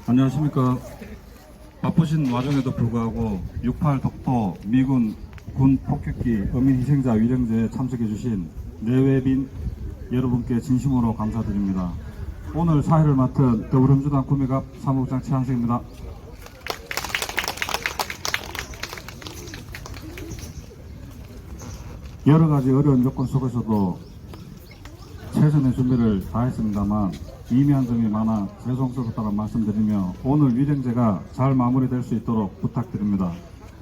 안녕하십니까. 바쁘신 와중에도 불구하고 6.8 독도 미군 군 폭격기 어민 희생자 위령제에 참석해 주신 내외빈 여러분께 진심으로 감사드립니다. 오늘 사회를 맡은 더불어민주당 구미갑 사무국장 최한석입니다. 여러가지 어려운 요건 속에서도 최선의 준비를 다했습니다만 미미한 점이 많아 죄송스럽다고 말씀드리며 오늘 위령제가 잘 마무리될 수 있도록 부탁드립니다.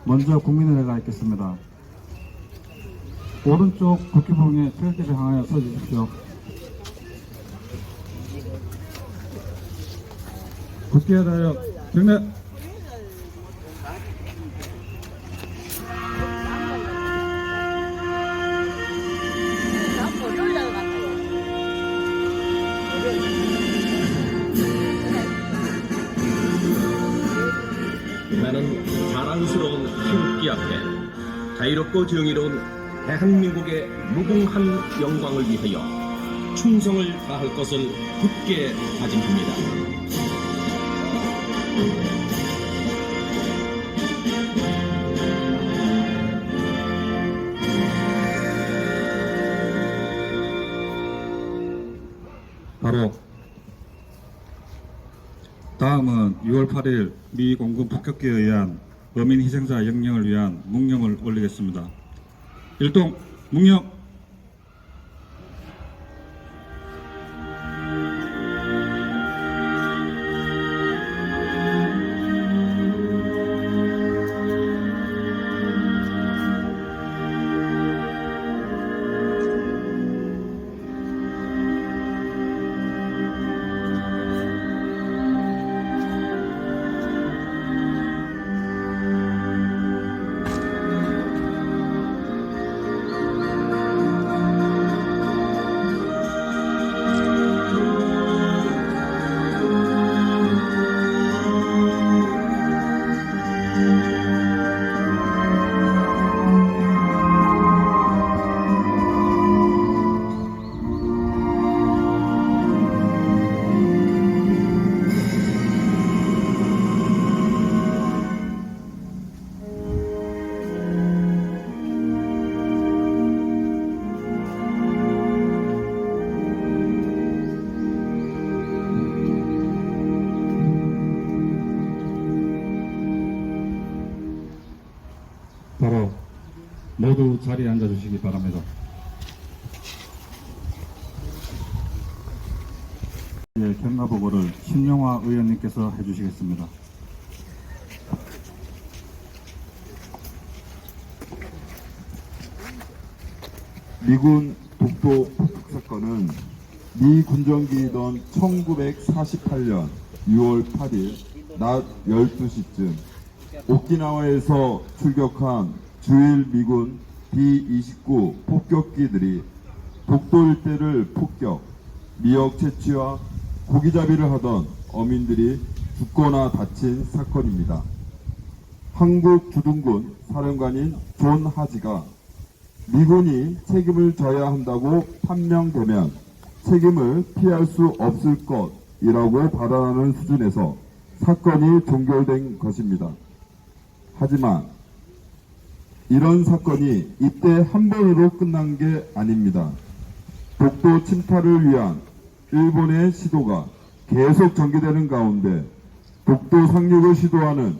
먼저 국민의회가 있겠습니다. 오른쪽 국기부에 태극기를 향하여 서주십시오. 국기에 대하여 경례. 나는 자랑스러운 태극기 앞에 자유롭고 정의로운 대한민국의 무궁한 영광을 위하여 충성을 다할 것을 굳게 다짐합니다. 바로 다음은 6월 8일 미 공군 폭격기에 의한 어민 희생자 영령을 위한 묵념을 올리겠습니다. 일동 묵념. 바로 모두 자리에 앉아주시기 바랍니다. 예, 경과보고를 신용화 의원님께서 해주시겠습니다. 미군 독도 폭격 사건은 미 군정기이던 1948년 6월 8일 낮 12시쯤 오키나와에서 출격한 주일 미군 B-29 폭격기들이 독도 일대를 폭격, 미역 채취와 고기잡이를 하던 어민들이 죽거나 다친 사건입니다. 한국주둔군 사령관인 존 하지가 미군이 책임을 져야 한다고 판명되면 책임을 피할 수 없을 것이라고 발언하는 수준에서 사건이 종결된 것입니다. 하지만 이런 사건이 이때 한 번으로 끝난 게 아닙니다. 독도 침탈을 위한 일본의 시도가 계속 전개되는 가운데 독도 상륙을 시도하는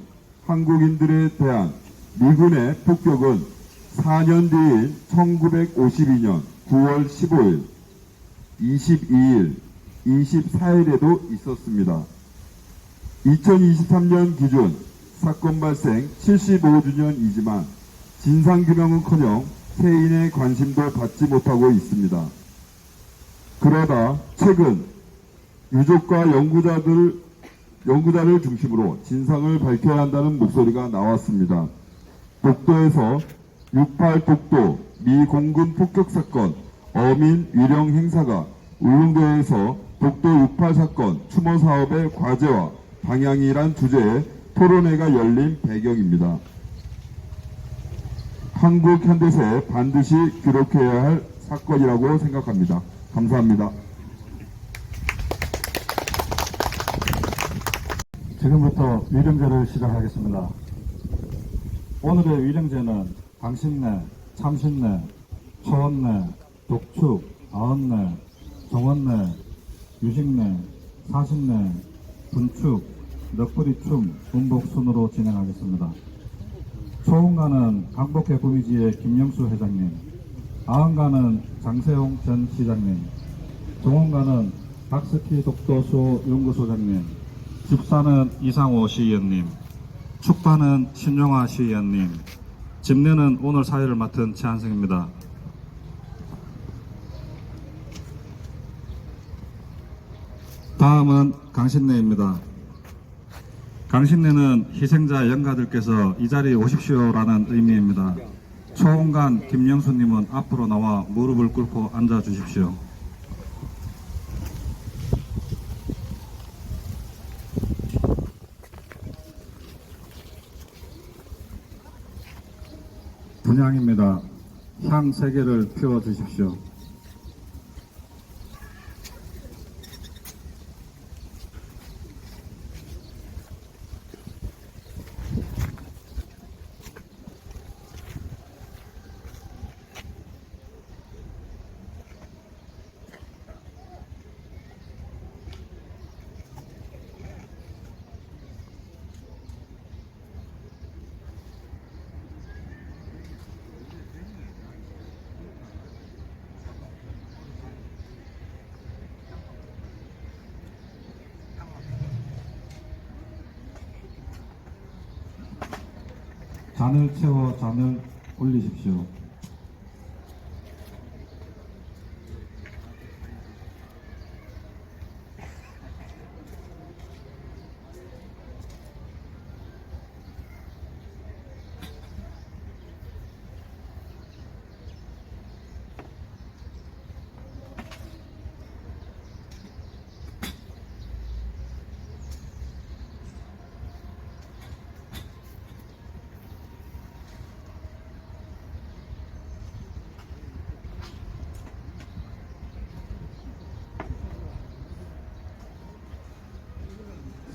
한국인들에 대한 미군의 폭격은 4년 뒤인 1952년 9월 15일, 22일, 24일에도 있었습니다. 2023년 기준 사건 발생 75주년이지만 진상규명은커녕 세인의 관심도 받지 못하고 있습니다. 그러다 최근 유족과 연구자를 중심으로 진상을 밝혀야 한다는 목소리가 나왔습니다. 독도에서 6.8 독도 미 공군 폭격 사건 어민 위령 행사가 울릉도에서 독도 6.8 사건 추모 사업의 과제와 방향이란 주제의 토론회가 열린 배경입니다. 한국 현대사에 반드시 기록해야 할 사건이라고 생각합니다. 감사합니다. 지금부터 위령제를 시작하겠습니다. 오늘의 위령제는 강신내, 참신내, 초원내, 독축, 아언내, 정원내, 유식내, 사신내, 분축, 넋부리춤, 운복 순으로 진행하겠습니다. 초원가는 강복회 구미지의 김영수 회장님, 아언가는 장세홍 전 시장님, 정원가는 박스키 독도수 연구소장님, 집사는 이상호 시의원님, 축가는 신용화 시의원님, 집례는 오늘 사회를 맡은 최한승입니다. 다음은 강신례입니다. 강신례는 희생자 영가들께서 이 자리에 오십시오라는 의미입니다. 초원관 김영수님은 앞으로 나와 무릎을 꿇고 앉아 주십시오. 분향입니다. 향 3개를 피워 주십시오. 잔을 채워 잔을 올리십시오.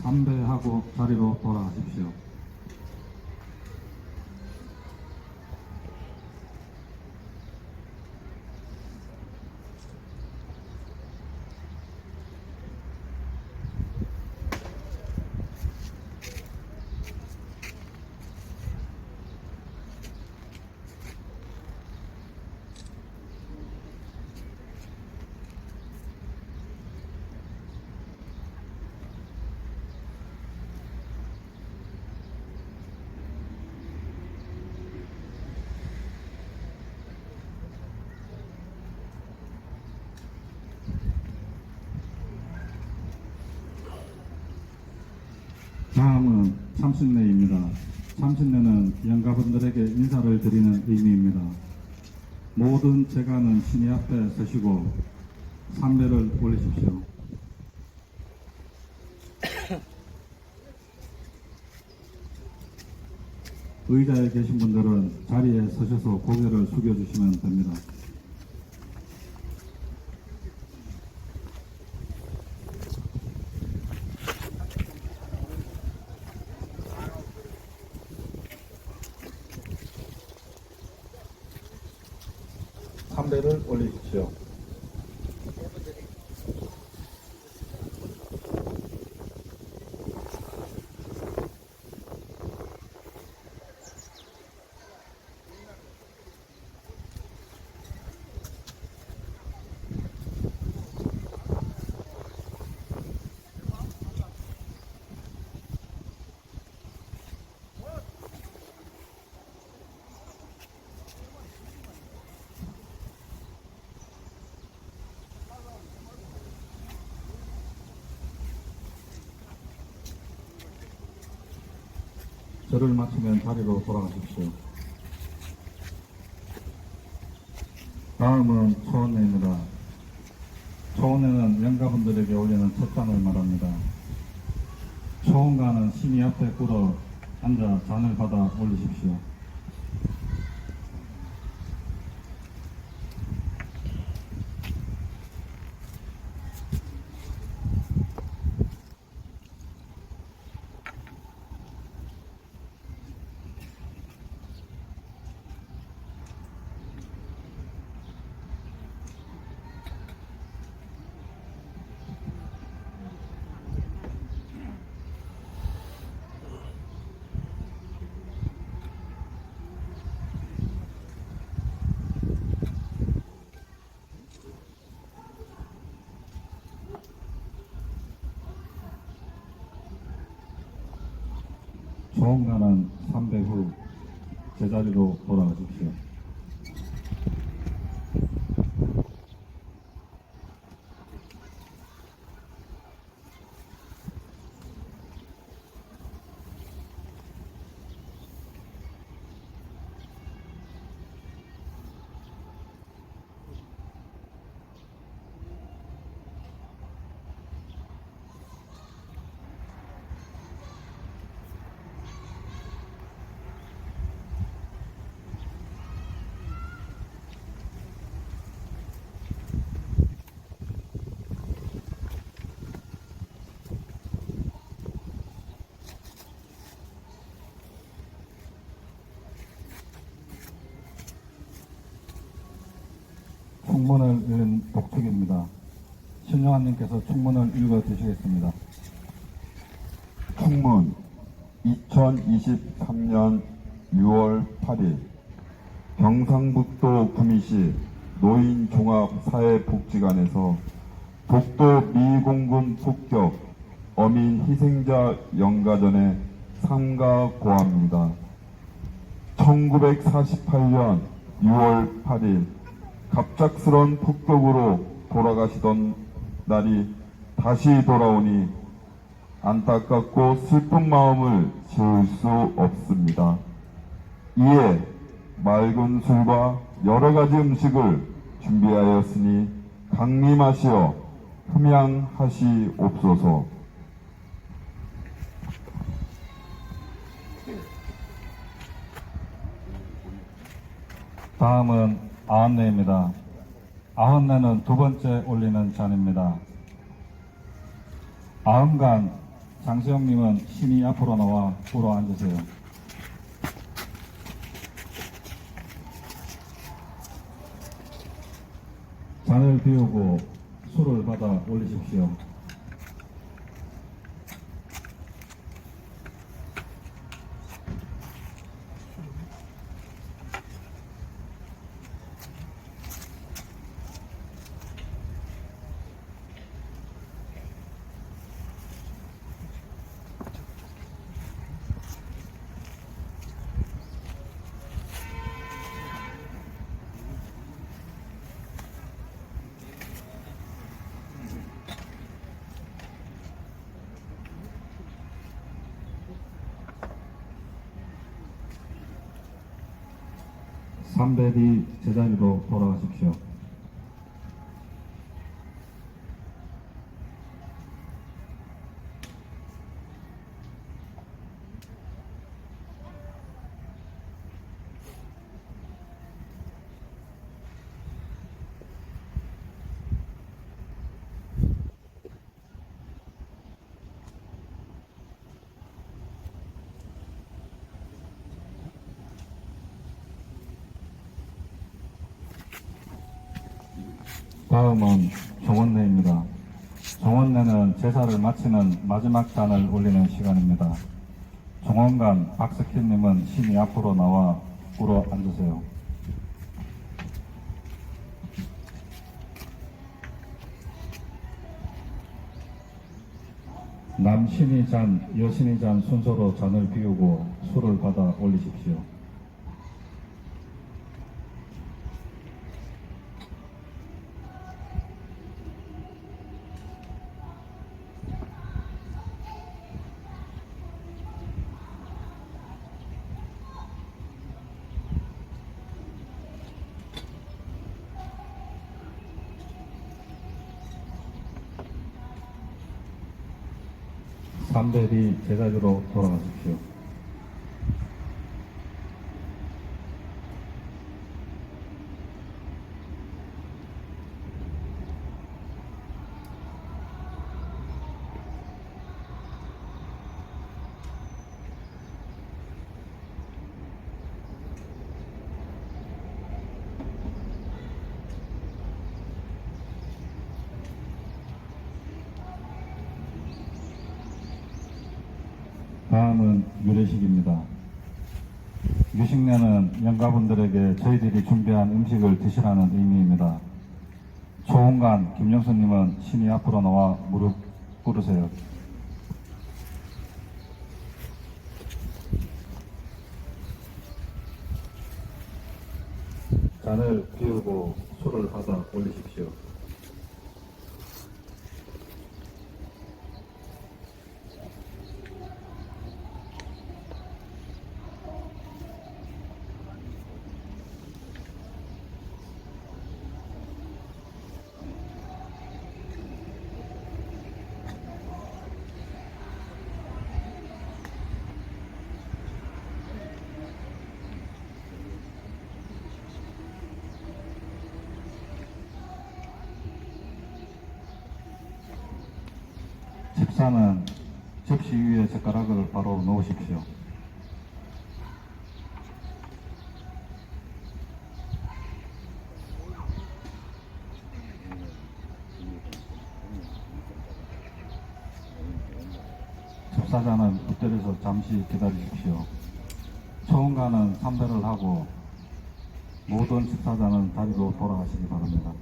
삼배하고 자리로 돌아가십시오. 다음은 참신례입니다. 참신례는 영가분들에게 인사를 드리는 의미입니다. 모든 제가는 신의 앞에 서시고 삼배를 올리십시오. 의자에 계신 분들은 자리에 서셔서 고개를 숙여주시면 됩니다. 삼배를 올리십시오. 절을 마치면 자리로 돌아가십시오. 다음은 초원내입니다. 초원내는 영가분들에게 올리는 첫 잔을 말합니다. 초원가는 신이 앞에 꿇어 앉아 잔을 받아 올리십시오. 초원가는 3배 후 제자리로 돌아가십시오. 충문을 읽은 독특입니다. 신영환님께서 충문을 읽어 주시겠습니다. 충문 2023년 6월 8일 경상북도 구미시 노인종합사회복지관에서 독도 미공군 폭격 어민 희생자 영가전에 삼가 고합니다. 1948년 6월 8일 갑작스런 폭격으로 돌아가시던 날이 다시 돌아오니 안타깝고 슬픈 마음을 지울 수 없습니다. 이에 맑은 술과 여러 가지 음식을 준비하였으니 강림하시어 흠양하시옵소서. 다음은 아흔내입니다. 아흔내는 두 번째 올리는 잔입니다. 아흔간 장세영님은 신이 앞으로 나와 꿇어 앉으세요. 잔을 비우고 술을 받아 올리십시오. 삼배 뒤 제자리로 돌아가십시오. 다음은 종원내입니다. 종원내는 제사를 마치는 마지막 잔을 올리는 시간입니다. 종원관 박석희님은 신이 앞으로 나와 꿇어 앉으세요. 남신이 잔, 여신이 잔 순서로 잔을 비우고 술을 받아 올리십시오. 담배리 제자리로 돌아가십시오. 다음은 유례식입니다. 유식례는 영가분들에게 저희들이 준비한 음식을 드시라는 의미입니다. 초원관 김영수님은 신이 앞으로 나와 무릎 꿇으세요. 잔을 비우고 술을 받아 올리십시오. 집사는 접시 위에 젓가락을 바로 놓으십시오. 집사자는 엎드려서 잠시 기다리십시오. 초원가는 삼배를 하고 모든 집사자는 자리로 돌아가시기 바랍니다.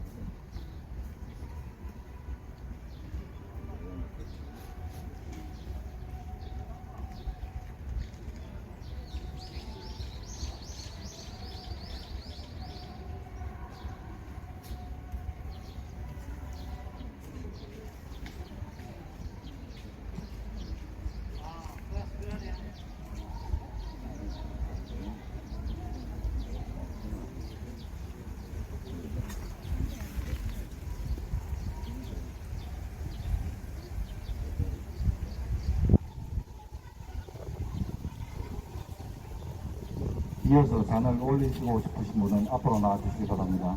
이어서 잔을 올리시고 싶으신 분은 앞으로 나와주시기 바랍니다.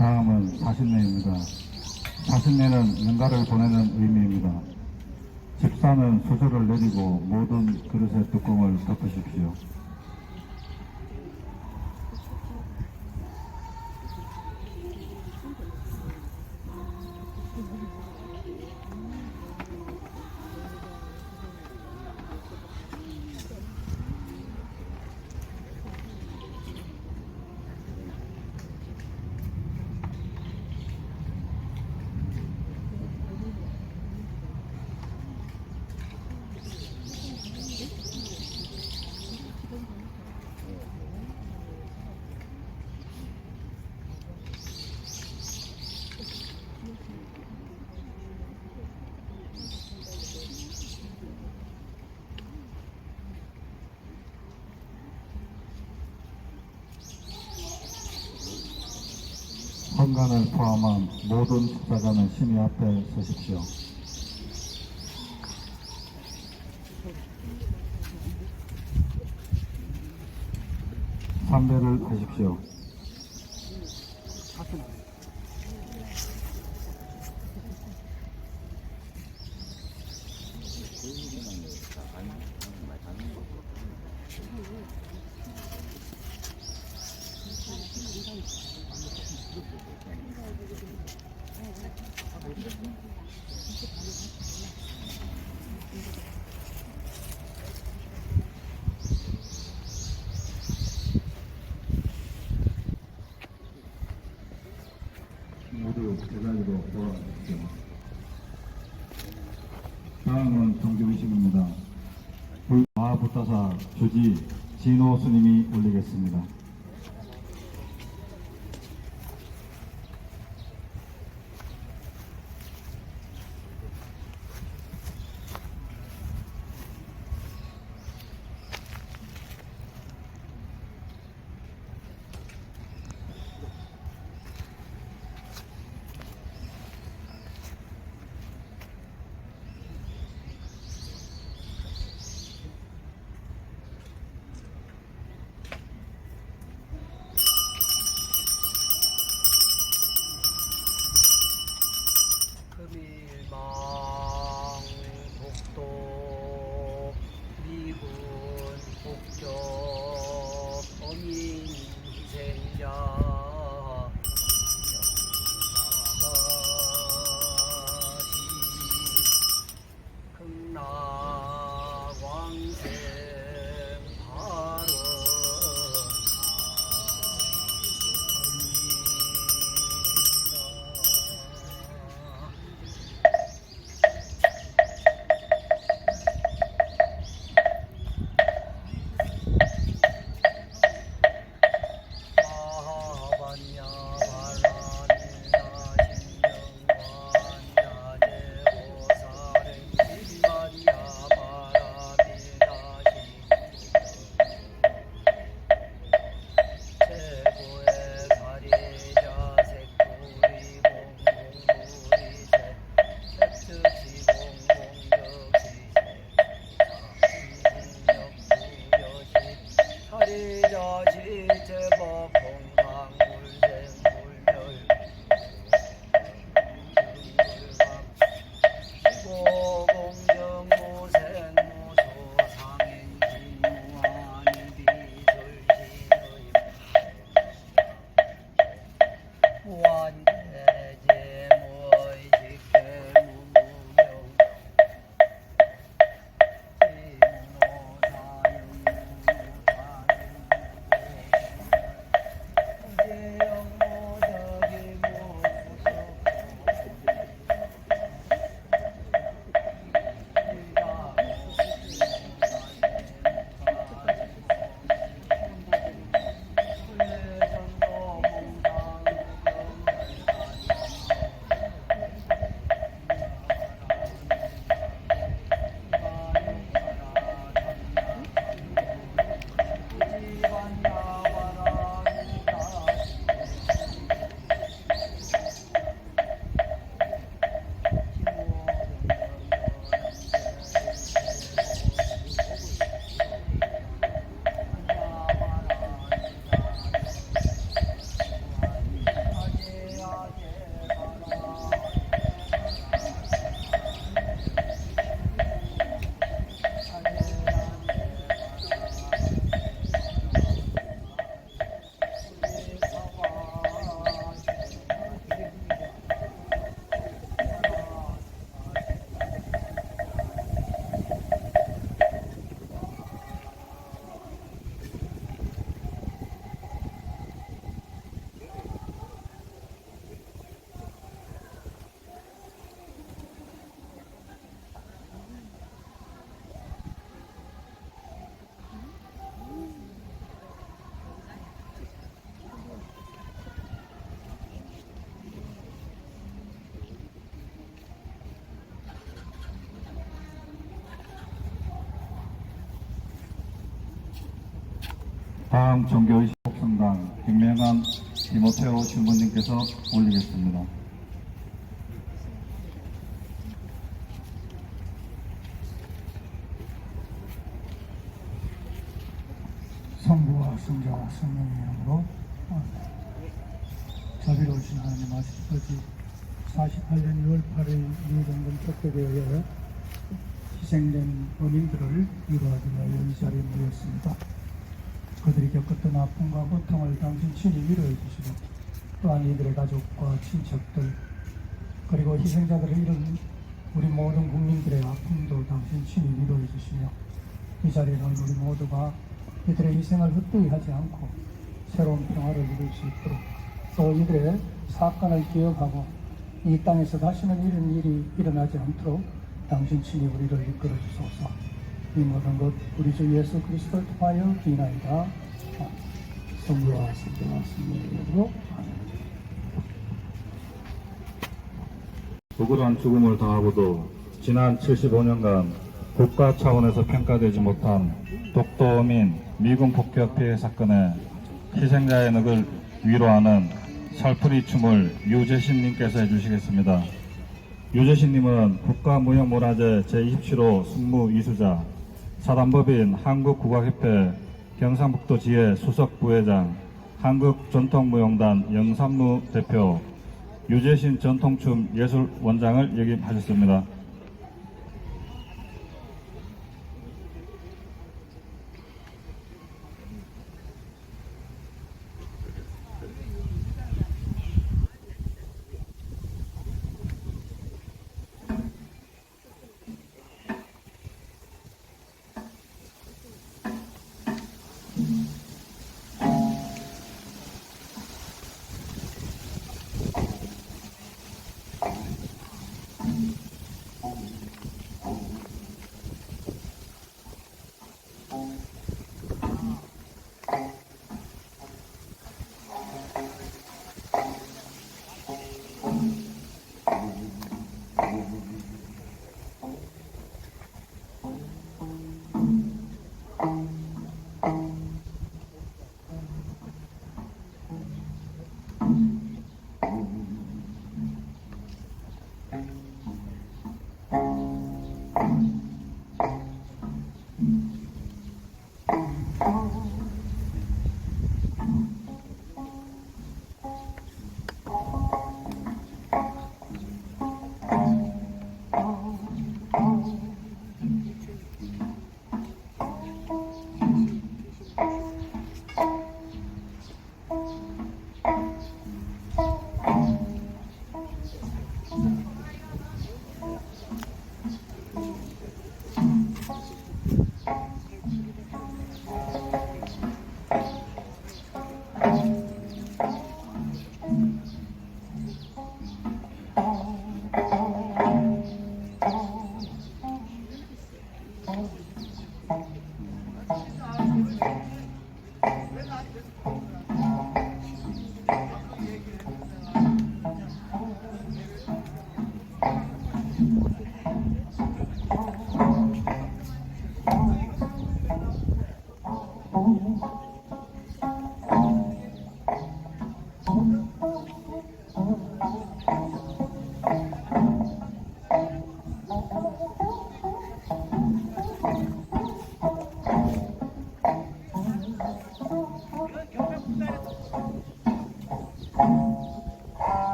다음은 사신례입니다. 사신례는 연가를 보내는 의미입니다. 집사는 수저를 내리고 모든 그릇의 뚜껑을 덮으십시오. 승강을 포함한 모든 축사자는 심의 앞에 서십시오. 삼배를 하십시오. 모두 제자리로 돌아가십시오. 다음은 종교의식입니다. 마하부타사 주지 진호 스님이 올리겠습니다. 금일망 독도 미군 폭격 어민 희생자 영사시 극락왕생 발언 마하반야 바라밀라 신명관 자제보살의 신반야 바라밀라 최고의 가리자 색구리 공공무리 색특시 공공격시 사신력 부여시 가리자 실제법 다음 종교의식 복성당 김명한 디모테오 신부님께서 올리겠습니다. 성부와 성자와 성령의 이름으로 아멘. 자비로우신 하나님 아버지 48년 6월 8일 미동군 폭격에 의하여 희생된 어민들을 위로하기 위하여 이 자리에 모였습니다. 그들이 겪었던 아픔과 고통을 당신 친히 위로해 주시고 또한 이들의 가족과 친척들 그리고 희생자들을 잃은 우리 모든 국민들의 아픔도 당신 친히 위로해 주시며 이 자리에는 우리 모두가 이들의 희생을 헛되이 하지 않고 새로운 평화를 이룰 수 있도록 또 이들의 사건을 기억하고 이 땅에서 다시는 이런 일이 일어나지 않도록 당신 친히 우리를 이끌어 주소서. 이 모든 것 우리 주 예수 그리스도를 통하여 기나이다. 성부와 성자와 성령의 이름으로 아멘. 억울한 죽음을 당하고도 지난 75년간 국가 차원에서 평가되지 못한 독도어민 미군 폭격 피해 사건의 희생자의 넋을 위로하는 살풀이 춤을 유재신님께서 해주시겠습니다. 유재신님은 국가무형문화재 제27호 숙무이수자, 사단법인 한국국악협회 경상북도 지회 수석부회장, 한국전통무용단 영산무 대표, 유재신 전통춤 예술원장을 역임하셨습니다.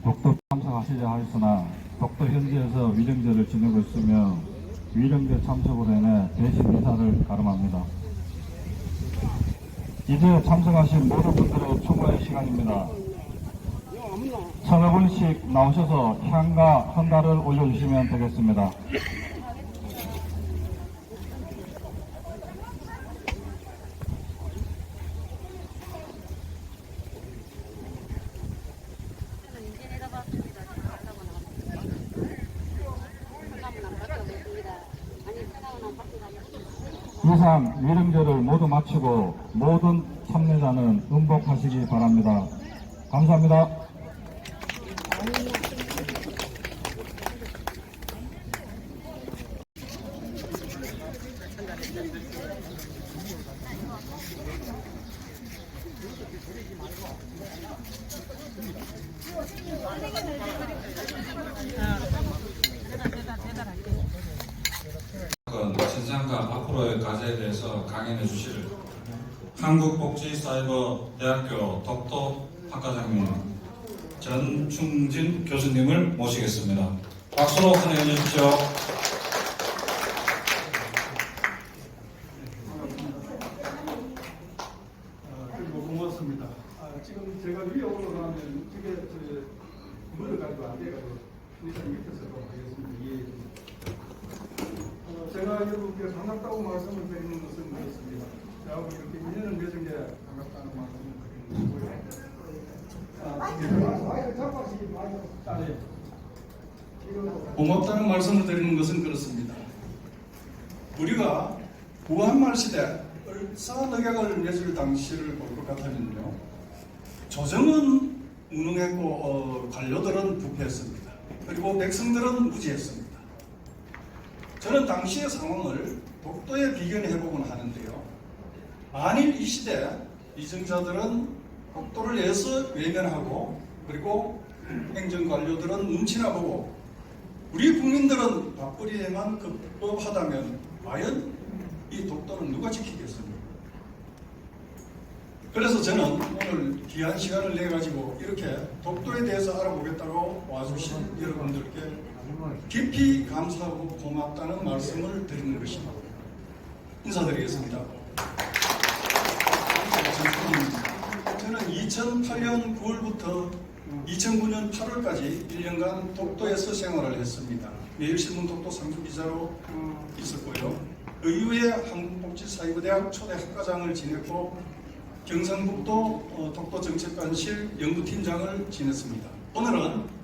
독도 참석하시려 하였으나 독도 현지에서 위령제를 지내고 있으며 위령제 참석으로 인해 대신 인사를 가름합니다. 이제 참석하신 모든 분들의 추모의 시간입니다. 서너 분씩 나오셔서 향과 헌달을 올려주시면 되겠습니다. 이상 위령제를 모두 마치고 모든 참여자는 음복하시기 바랍니다. 감사합니다. 신상과 앞으로의 과제에 대해서 강연해 주실 한국복지사이버대학교 독도 학과장님 전충진 교수님을 모시겠습니다. 박수로 환영해 주십시오. 그리고 고맙습니다. 지금 제가 위에 올라가면 이게 물을 가지고 안 돼가지고 일단 밑에서 좀 하겠습니다. 이해해 주세요. 제가 여러분께 반갑다고 말씀을 드리는 것은 그렇습니다. 저하고 이렇게 인연을 맺은 게 반갑다는 말씀을 드리는 거고요. 고맙다는 말씀을 드리는 것은 그렇습니다. 우리가 구한말 시대 을사늑약을 맺을 당시를 볼 것 같으면요, 조정은 무능했고 관료들은 부패했습니다. 그리고 백성들은 무지했습니다. 저는 당시의 상황을 독도에 비견해보곤 하는데요, 만일 이 시대 이정자들은 독도를 내서 외면하고 그리고 행정관료들은 눈치나 보고 우리 국민들은 밥벌이에만 급급하다면 과연 이 독도는 누가 지키겠습니까? 그래서 저는 오늘 귀한 시간을 내가지고 이렇게 독도에 대해서 알아보겠다고 와주신 여러분들께 깊이 감사하고 고맙다는 말씀을 드리는 것입니다. 인사드리겠습니다. 저는 2008년 9월부터 2009년 8월까지 1년간 독도에서 생활을 했습니다. 매일신문 독도 상주기자로 있었고요. 그 이후에 한국복지사이버대학 초대 학과장을 지냈고 경상북도 독도정책관실 연구팀장을 지냈습니다. 오늘은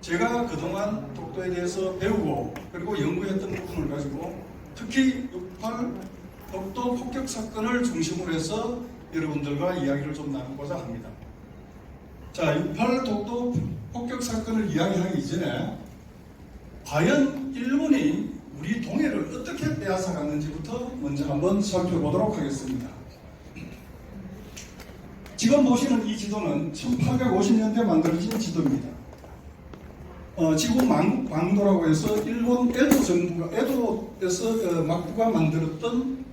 제가 그동안 독도에 대해서 배우고 그리고 연구했던 부분을 가지고 특히 6.8 독도 폭격 사건을 중심으로 해서 여러분들과 이야기를 좀 나누고자 합니다. 자, 6.8 독도 폭격 사건을 이야기하기 이전에 과연 일본이 우리 동해를 어떻게 빼앗아 갔는지부터 먼저 한번 살펴보도록 하겠습니다. 지금 보시는 이 지도는 1850년대 만들어진 지도입니다. 지구 망국광도라고 해서 일본 에도 정부가, 에도에서 막부가 만들었던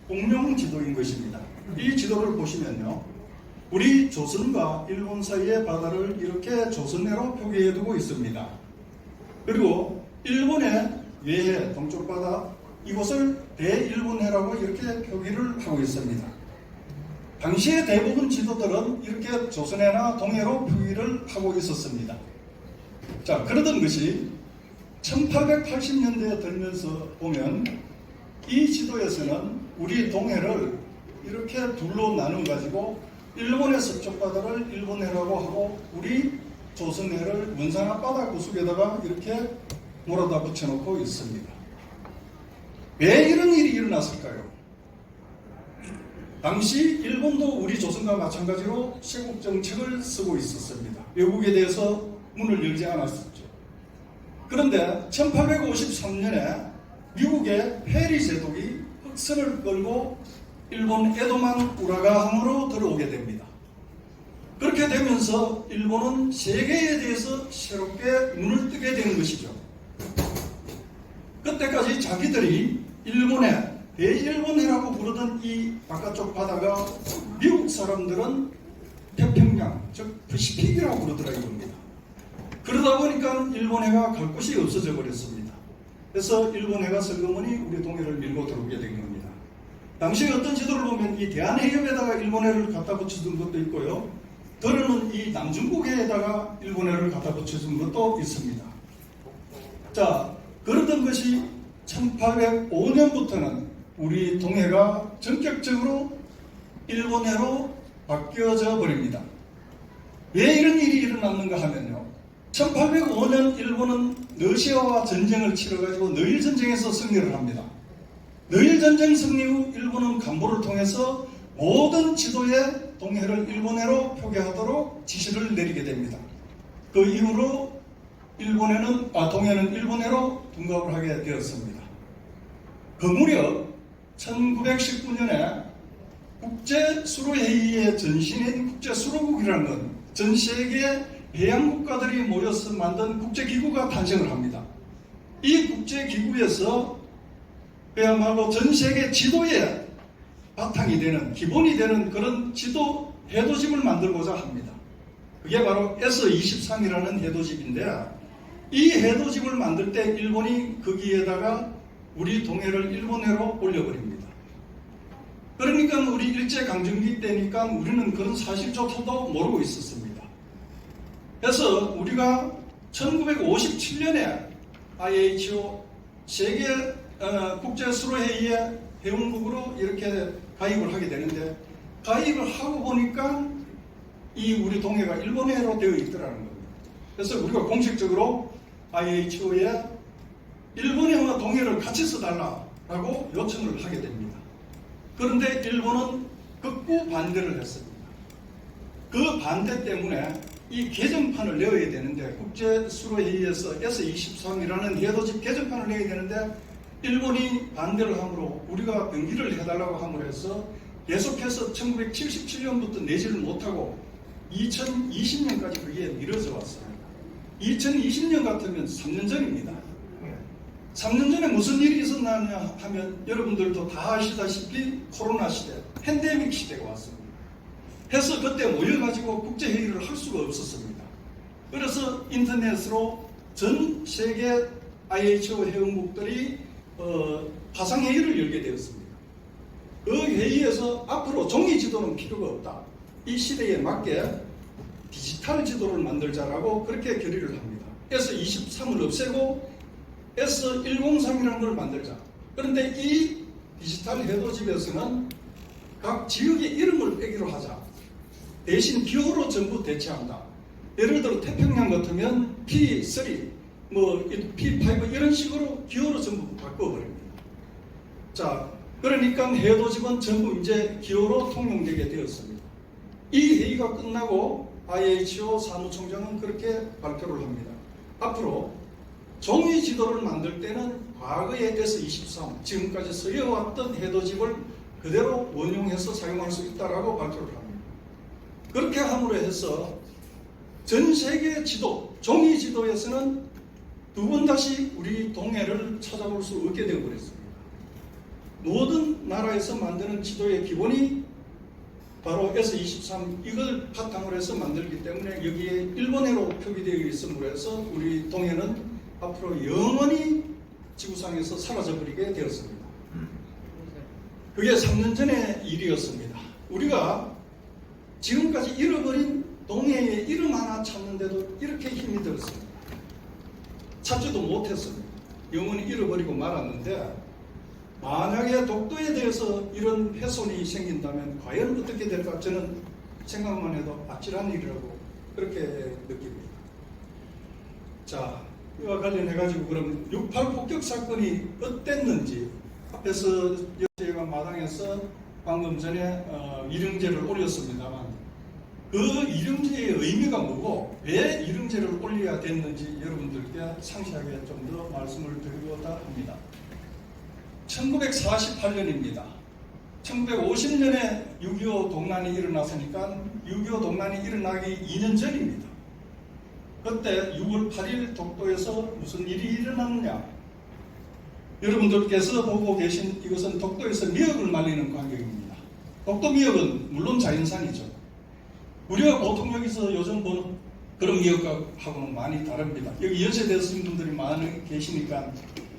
공룡 지도인 것입니다. 이 지도를 보시면요, 우리 조선과 일본 사이의 바다를 이렇게 조선해로 표기해 두고 있습니다. 그리고 일본의 외해 동쪽 바다, 이곳을 대일본해라고 이렇게 표기를 하고 있습니다. 당시의 대부분 지도들은 이렇게 조선해나 동해로 표기를 하고 있었습니다. 자, 그러던 것이 1880년대에 들면서 보면 이 지도에서는 우리 동해를 이렇게 둘로 나눠 가지고 일본의 서쪽 바다를 일본해라고 하고 우리 조선해를 원산 앞바다 구석에다가 이렇게 몰아다 붙여놓고 있습니다. 왜 이런 일이 일어났을까요? 당시 일본도 우리 조선과 마찬가지로 세국 정책을 쓰고 있었습니다. 외국에 대해서 문을 열지 않았었죠. 그런데 1853년에 미국의 페리 제독이 흑선을 끌고 일본 에도만 우라가항으로 들어오게 됩니다. 그렇게 되면서 일본은 세계에 대해서 새롭게 눈을 뜨게 되는 것이죠. 그때까지 자기들이 일본의 대일본해라고 부르던 이 바깥쪽 바다가 미국 사람들은 태평양, 즉 패시픽이라고 부르더라 이겁니다. 그러다 보니까 일본해가 갈 곳이 없어져 버렸습니다. 그래서 일본해가 슬그머니 우리 동해를 밀고 들어오게 된 겁니다. 당시에 어떤 지도를 보면 이 대한해협에다가 일본해를 갖다 붙여준 것도 있고요. 더러는 이 남중국해에다가 일본해를 갖다 붙여준 것도 있습니다. 자, 그러던 것이 1805년부터는 우리 동해가 전격적으로 일본해로 바뀌어져 버립니다. 왜 이런 일이 일어났는가 하면요. 1805년 일본은 러시아와 전쟁을 치러가지고 너일전쟁에서 승리를 합니다. 너일전쟁 승리 후 일본은 간보를 통해서 모든 지도에 동해를 일본해로 표기하도록 지시를 내리게 됩니다. 그 이후로 동해는 일본해로 둔갑을 하게 되었습니다. 그 무렵 1919년에 국제수로회의의 전신인 국제수로국이라는 건 전 세계 해양국가들이 모여서 만든 국제기구가 탄생을 합니다. 이 국제기구에서 그야말로 전 세계 지도의 바탕이 되는, 기본이 되는 그런 지도 해도집을 만들고자 합니다. 그게 바로 S23이라는 해도집인데, 이 해도집을 만들 때 일본이 거기에다가 우리 동해를 일본해로 올려버립니다. 그러니까 우리 일제강점기 때니까 우리는 그런 사실조차도 모르고 있었습니다. 그래서 우리가 1957년에 IHO 세계 국제수로회의의 회원국으로 이렇게 가입을 하게 되는데, 가입을 하고 보니까 이 우리 동해가 일본해로 되어 있더라는 겁니다. 그래서 우리가 공식적으로 IHO에 일본해와 동해를 같이 써달라고 요청을 하게 됩니다. 그런데 일본은 극구 반대를 했습니다. 그 반대 때문에 이 개정판을 내어야 되는데, 국제수로회의에서 S23이라는 해도집 개정판을 내야 되는데 일본이 반대를 함으로 우리가 변기를 해달라고 함으로 해서 계속해서 1977년부터 내지를 못하고 2020년까지 그게 미뤄져 왔습니다. 2020년 같으면 3년 전입니다. 3년 전에 무슨 일이 있었나 하면 여러분들도 다 아시다시피 코로나 시대, 팬데믹 시대가 왔습니다. 해서 그때 모여가지고 국제회의를 할 수가 없었습니다. 그래서 인터넷으로 전 세계 IHO 회원국들이 화상회의를 열게 되었습니다. 그 회의에서 앞으로 종이 지도는 필요가 없다. 이 시대에 맞게 디지털 지도를 만들자라고 그렇게 결의를 합니다. S23을 없애고 S103이라는 걸 만들자. 그런데 이 디지털 해도집에서는 각 지역의 이름을 빼기로 하자. 대신 기호로 전부 대체한다. 예를 들어 태평양 같으면 P3, P5 이런 식으로 기호로 전부 바꿔버립니다. 자, 그러니까 해도집은 전부 이제 기호로 통용되게 되었습니다. 이 회의가 끝나고 IHO 사무총장은 그렇게 발표를 합니다. 앞으로 종이 지도를 만들 때는 과거의 S23, 지금까지 쓰여왔던 해도집을 그대로 원용해서 사용할 수 있다라고 발표를 합니다. 그렇게 함으로 해서 전 세계 지도, 종이 지도에서는 두 번 다시 우리 동해를 찾아볼 수 없게 되어버렸습니다. 모든 나라에서 만드는 지도의 기본이 바로 S23 이걸 바탕으로 해서 만들기 때문에 여기에 일본해로 표기되어 있음으로 해서 우리 동해는 앞으로 영원히 지구상에서 사라져버리게 되었습니다. 그게 3년 전의 일이었습니다. 우리가 지금까지 잃어버린 동해의 이름 하나 찾는데도 이렇게 힘이 들었습니다. 찾지도 못했습니다. 영원히 잃어버리고 말았는데, 만약에 독도에 대해서 이런 훼손이 생긴다면 과연 어떻게 될까, 저는 생각만 해도 아찔한 일이라고 그렇게 느낍니다. 자, 이와 관련해가지고 그럼 6.8 폭격 사건이 어땠는지, 앞에서 저희가 마당에서 방금 전에 이령제를 올렸습니다. 그 이령제의 의미가 뭐고 왜 이령제를 올려야 됐는지 여러분들께 상세하게 좀 더 말씀을 드리고자 합니다. 1948년입니다. 1950년에 6.25 동란이 일어났으니까 6.25 동란이 일어나기 2년 전입니다. 그때 6월 8일 독도에서 무슨 일이 일어났느냐? 여러분들께서 보고 계신 이것은 독도에서 미역을 말리는 광경입니다. 독도 미역은 물론 자연산이죠. 우리가 보통 여기서 요즘 보는 그런 미역하고는 많이 다릅니다. 여기 연세대신 분들이 많이 계시니까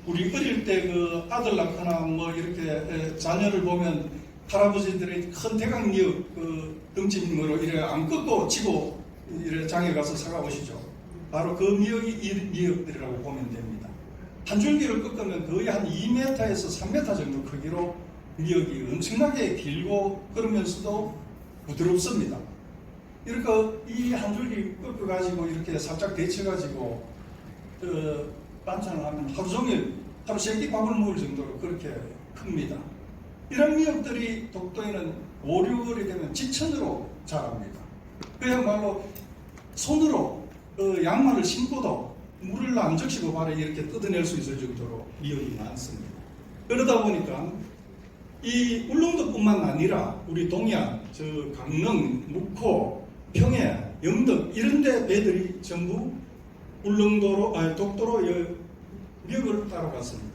우리 어릴 때 그 아들 낳거나 뭐 이렇게 자녀를 보면 할아버지들이 큰 대강 미역 그 등짐으로 이래 안 꺾고 치고 이래 장에 가서 사가보시죠. 바로 그 미역이 이 미역들이라고 보면 됩니다. 한 줄기를 꺾으면 거의 한 2m에서 3m 정도 크기로 미역이 엄청나게 길고 그러면서도 부드럽습니다. 이렇게 이 한 줄기 꺾어가지고 이렇게 살짝 데쳐가지고 반찬을 하면 하루 종일 하루 3끼 밥을 먹을 정도로 그렇게 큽니다. 이런 미역들이 독도에는 5, 6월이 되면 지천으로 자랍니다. 그야말로 손으로 양말을 신고도 물을 안 적시고 바로 이렇게 뜯어낼 수 있을 정도로 미역이 많습니다. 그러다 보니까 이 울릉도뿐만 아니라 우리 동해안, 저 강릉, 묵호, 평해, 영덕 이런 데 배들이 전부 독도로 미역을 따라갔습니다.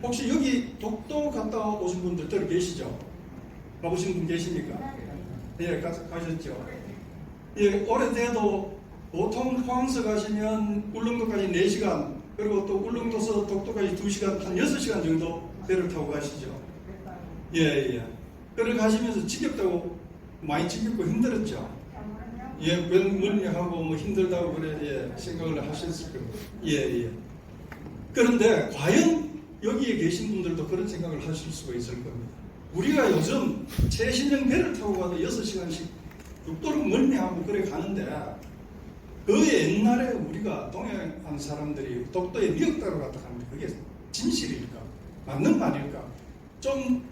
혹시 여기 독도 갔다 오신 분들 들어 계시죠? 가보신 분 계십니까? 예, 가셨죠? 예, 오래돼도 보통 포항서 가시면 울릉도까지 4시간, 그리고 또 울릉도에서 독도까지 2시간, 한 6시간 정도 배를 타고 가시죠? 예. 그래 가시면서 지겹다고, 많이 지겹고 힘들었죠? 예, 멀미하고 뭐 힘들다고 그래, 생각을 하셨을 겁니다. 예. 그런데 과연 여기에 계신 분들도 그런 생각을 하실 수가 있을 겁니다. 우리가 요즘 최신형 배를 타고 가도 6시간씩 독도를 멀미하고 그래 가는데 그 옛날에 우리가 동해안 사람들이 독도에 미역 따러 갔다 가는데 그게 진실일까? 맞는 말일까? 조금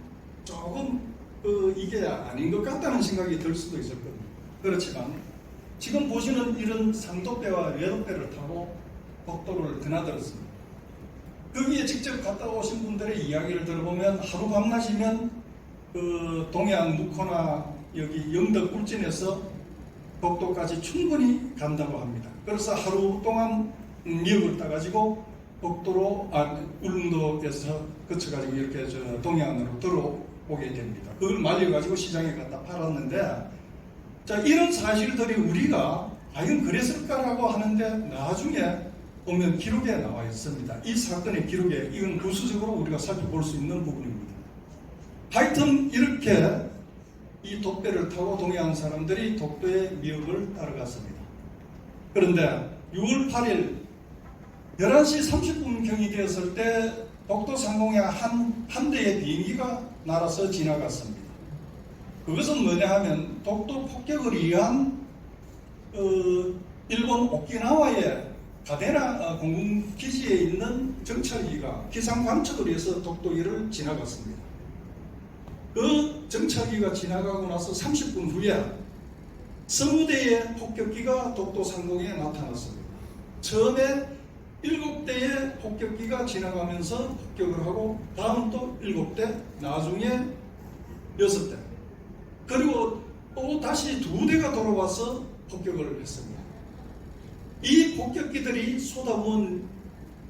이게 아닌 것 같다는 생각이 들 수도 있을 겁니다. 그렇지만 지금 보시는 이런 상도배와 외도배를 타고 독도를 드나들었습니다. 거기에 직접 갔다 오신 분들의 이야기를 들어보면 하루 밤낮이면 동해안 묵호나 여기 영덕 울진에서 독도까지 충분히 간다고 합니다. 그래서 하루 동안 미역을 따가지고 울릉도에서 거쳐가지고 이렇게 동해안으로 들어오게 됩니다. 그걸 말려가지고 시장에 갖다 팔았는데, 자, 이런 사실들이 우리가 과연 그랬을까라고 하는데 나중에 보면 기록에 나와 있습니다. 이 사건의 기록에 이건 부수적으로 우리가 살펴볼 수 있는 부분입니다. 하여튼 이렇게 이 독배를 타고 동해안 사람들이 독도의 미역을 따라갔습니다. 그런데 6월 8일 11시 30분경이 되었을 때 독도 상공에 한 대의 비행기가 날아서 지나갔습니다. 그것은 뭐냐 하면 독도 폭격을 위한 일본 오키나와의 가데나 공군기지에 있는 정찰기가 기상관측을 위해서 독도기를 지나갔습니다. 그 정찰기가 지나가고 나서 30분 후에 20대의 폭격기가 독도 상공에 나타났습니다. 처음에 7대의 폭격기가 지나가면서 폭격을 하고 다음 또 7대, 나중에 6대, 그리고 또 다시 2대가 돌아와서 폭격을 했습니다. 이 폭격기들이 쏟아부은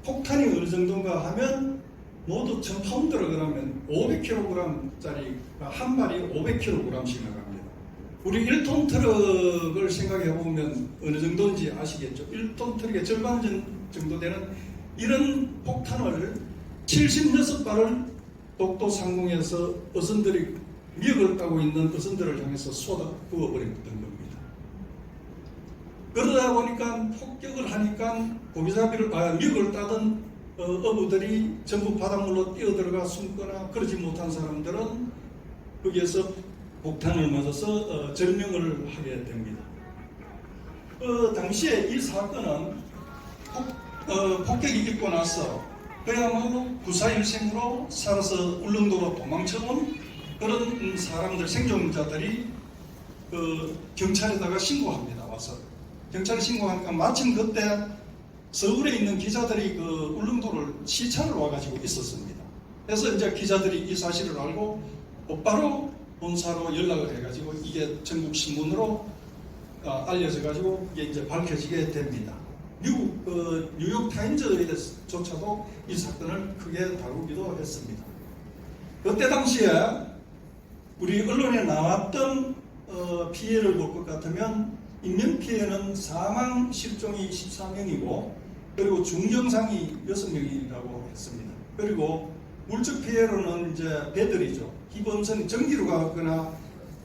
폭탄이 어느 정도인가 하면 모두 1000파운드라 그러면 500kg짜리 한 발이 500kg씩 나갑니다. 우리 1톤 트럭을 생각해 보면 어느 정도인지 아시겠죠? 1톤 트럭의 절반 정도 되는 이런 폭탄을 76발을 독도 상공에서 어선들이 미역을 따고 있는 어선들을 향해서 쏟아 부어버렸던 겁니다. 그러다 보니까 폭격을 하니까 미역을 따던 어부들이 전부 바닷물로 뛰어들어가 숨거나 그러지 못한 사람들은 거기에서 폭탄을 맞아서 절명을 하게 됩니다. 당시에 이 사건은 폭격이 있고 나서 그야말로 구사일생으로 살아서 울릉도로 도망쳐온 그런 사람들, 생존자들이 경찰에다가 신고합니다. 와서 경찰에 신고하니까 마침 그때 서울에 있는 기자들이 울릉도를 시찰을 와가지고 있었습니다. 그래서 이제 기자들이 이 사실을 알고 곧바로 본사로 연락을 해가지고 이게 전국 신문으로 알려져가지고 이게 이제 밝혀지게 됩니다. 미국 뉴욕 타임즈조차도 이 사건을 크게 다루기도 했습니다. 그때 당시에 우리 언론에 나왔던 피해를 볼 것 같으면 인명피해는 사망 실종이 14명이고 그리고 중경상이 6명이라고 했습니다. 그리고 물적 피해로는 이제 배들이죠. 기범선 전기로 가거나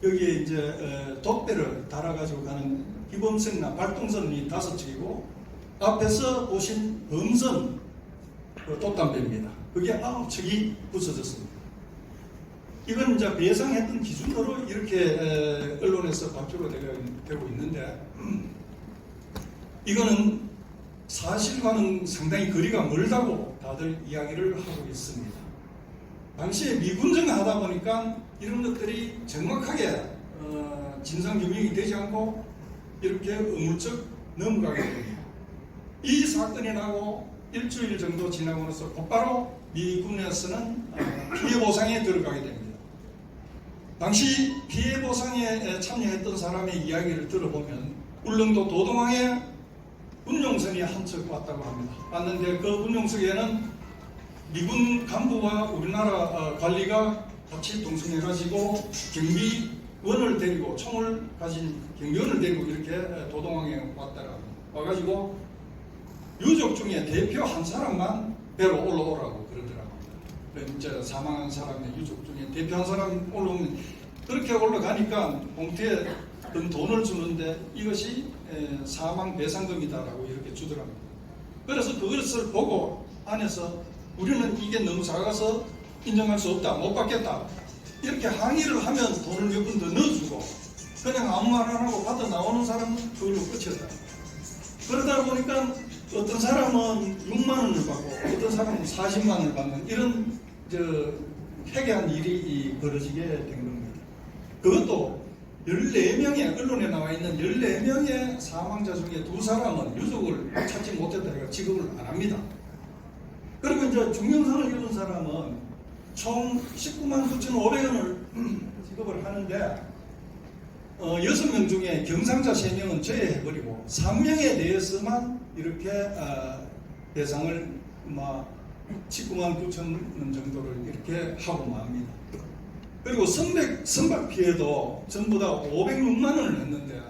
여기에 이제 돛배를 달아가지고 가는 기범선이나 발동선이 5척이고 앞에서 보신 범선 돛담배입니다. 그게 9척이 부서졌습니다. 이건 이제 배상했던 기준으로 이렇게 언론에서 발표가 되고 있는데 이거는 사실과는 상당히 거리가 멀다고 다들 이야기를 하고 있습니다. 당시에 미군정하다 보니까 이런 것들이 정확하게 진상규명이 되지 않고 이렇게 의무적 넘어가게 됩니다. 이 사건이 나고 일주일 정도 지나고 나서 곧바로 미군에서는 피해 보상에 들어가게 됩니다. 당시 피해 보상에 참여했던 사람의 이야기를 들어보면 울릉도 도동항에 군용선이 한 척 왔다고 합니다. 왔는데 그 군용선에는 미군 간부와 우리나라 관리가 같이 동승해가지고 경비원을 데리고 총을 가진 경비원을 데리고 이렇게 도동항에 왔다가 와가지고 유족 중에 대표 한 사람만 배로 올라오라고 그러더라고요. 이제 사망한 사람의 유족 중에 대표 한 사람 올라오면 그렇게 올라가니까 봉투에 돈을 주는데 이것이 사망 배상금이다라고 이렇게 주더랍니다. 그래서 그것을 보고 안에서 우리는 이게 너무 작아서 인정할 수 없다, 못 받겠다 이렇게 항의를 하면 돈을 몇 번 더 넣어주고 그냥 아무 말 안 하고 받아 나오는 사람은 그걸로 끝이었다. 그러다 보니까 어떤 사람은 6만 원을 받고 어떤 사람은 40만 원을 받는 이런 해괴한 일이 벌어지게 된 겁니다. 그것도 14명의 언론에 나와 있는 14명의 사망자 중에 2사람은 유족을 찾지 못했다 해서 지급을 안 합니다. 그리고 이제 중형상을 입은 사람은 총 19만 9,500원을 지급을 하는데 6명 중에 경상자 3명은 제외해버리고 3명에 대해서만 이렇게 배상을 19만 9천 원 정도를 이렇게 하고 맙니다. 그리고 선박 피해도 전부 다 506만 원을 했는데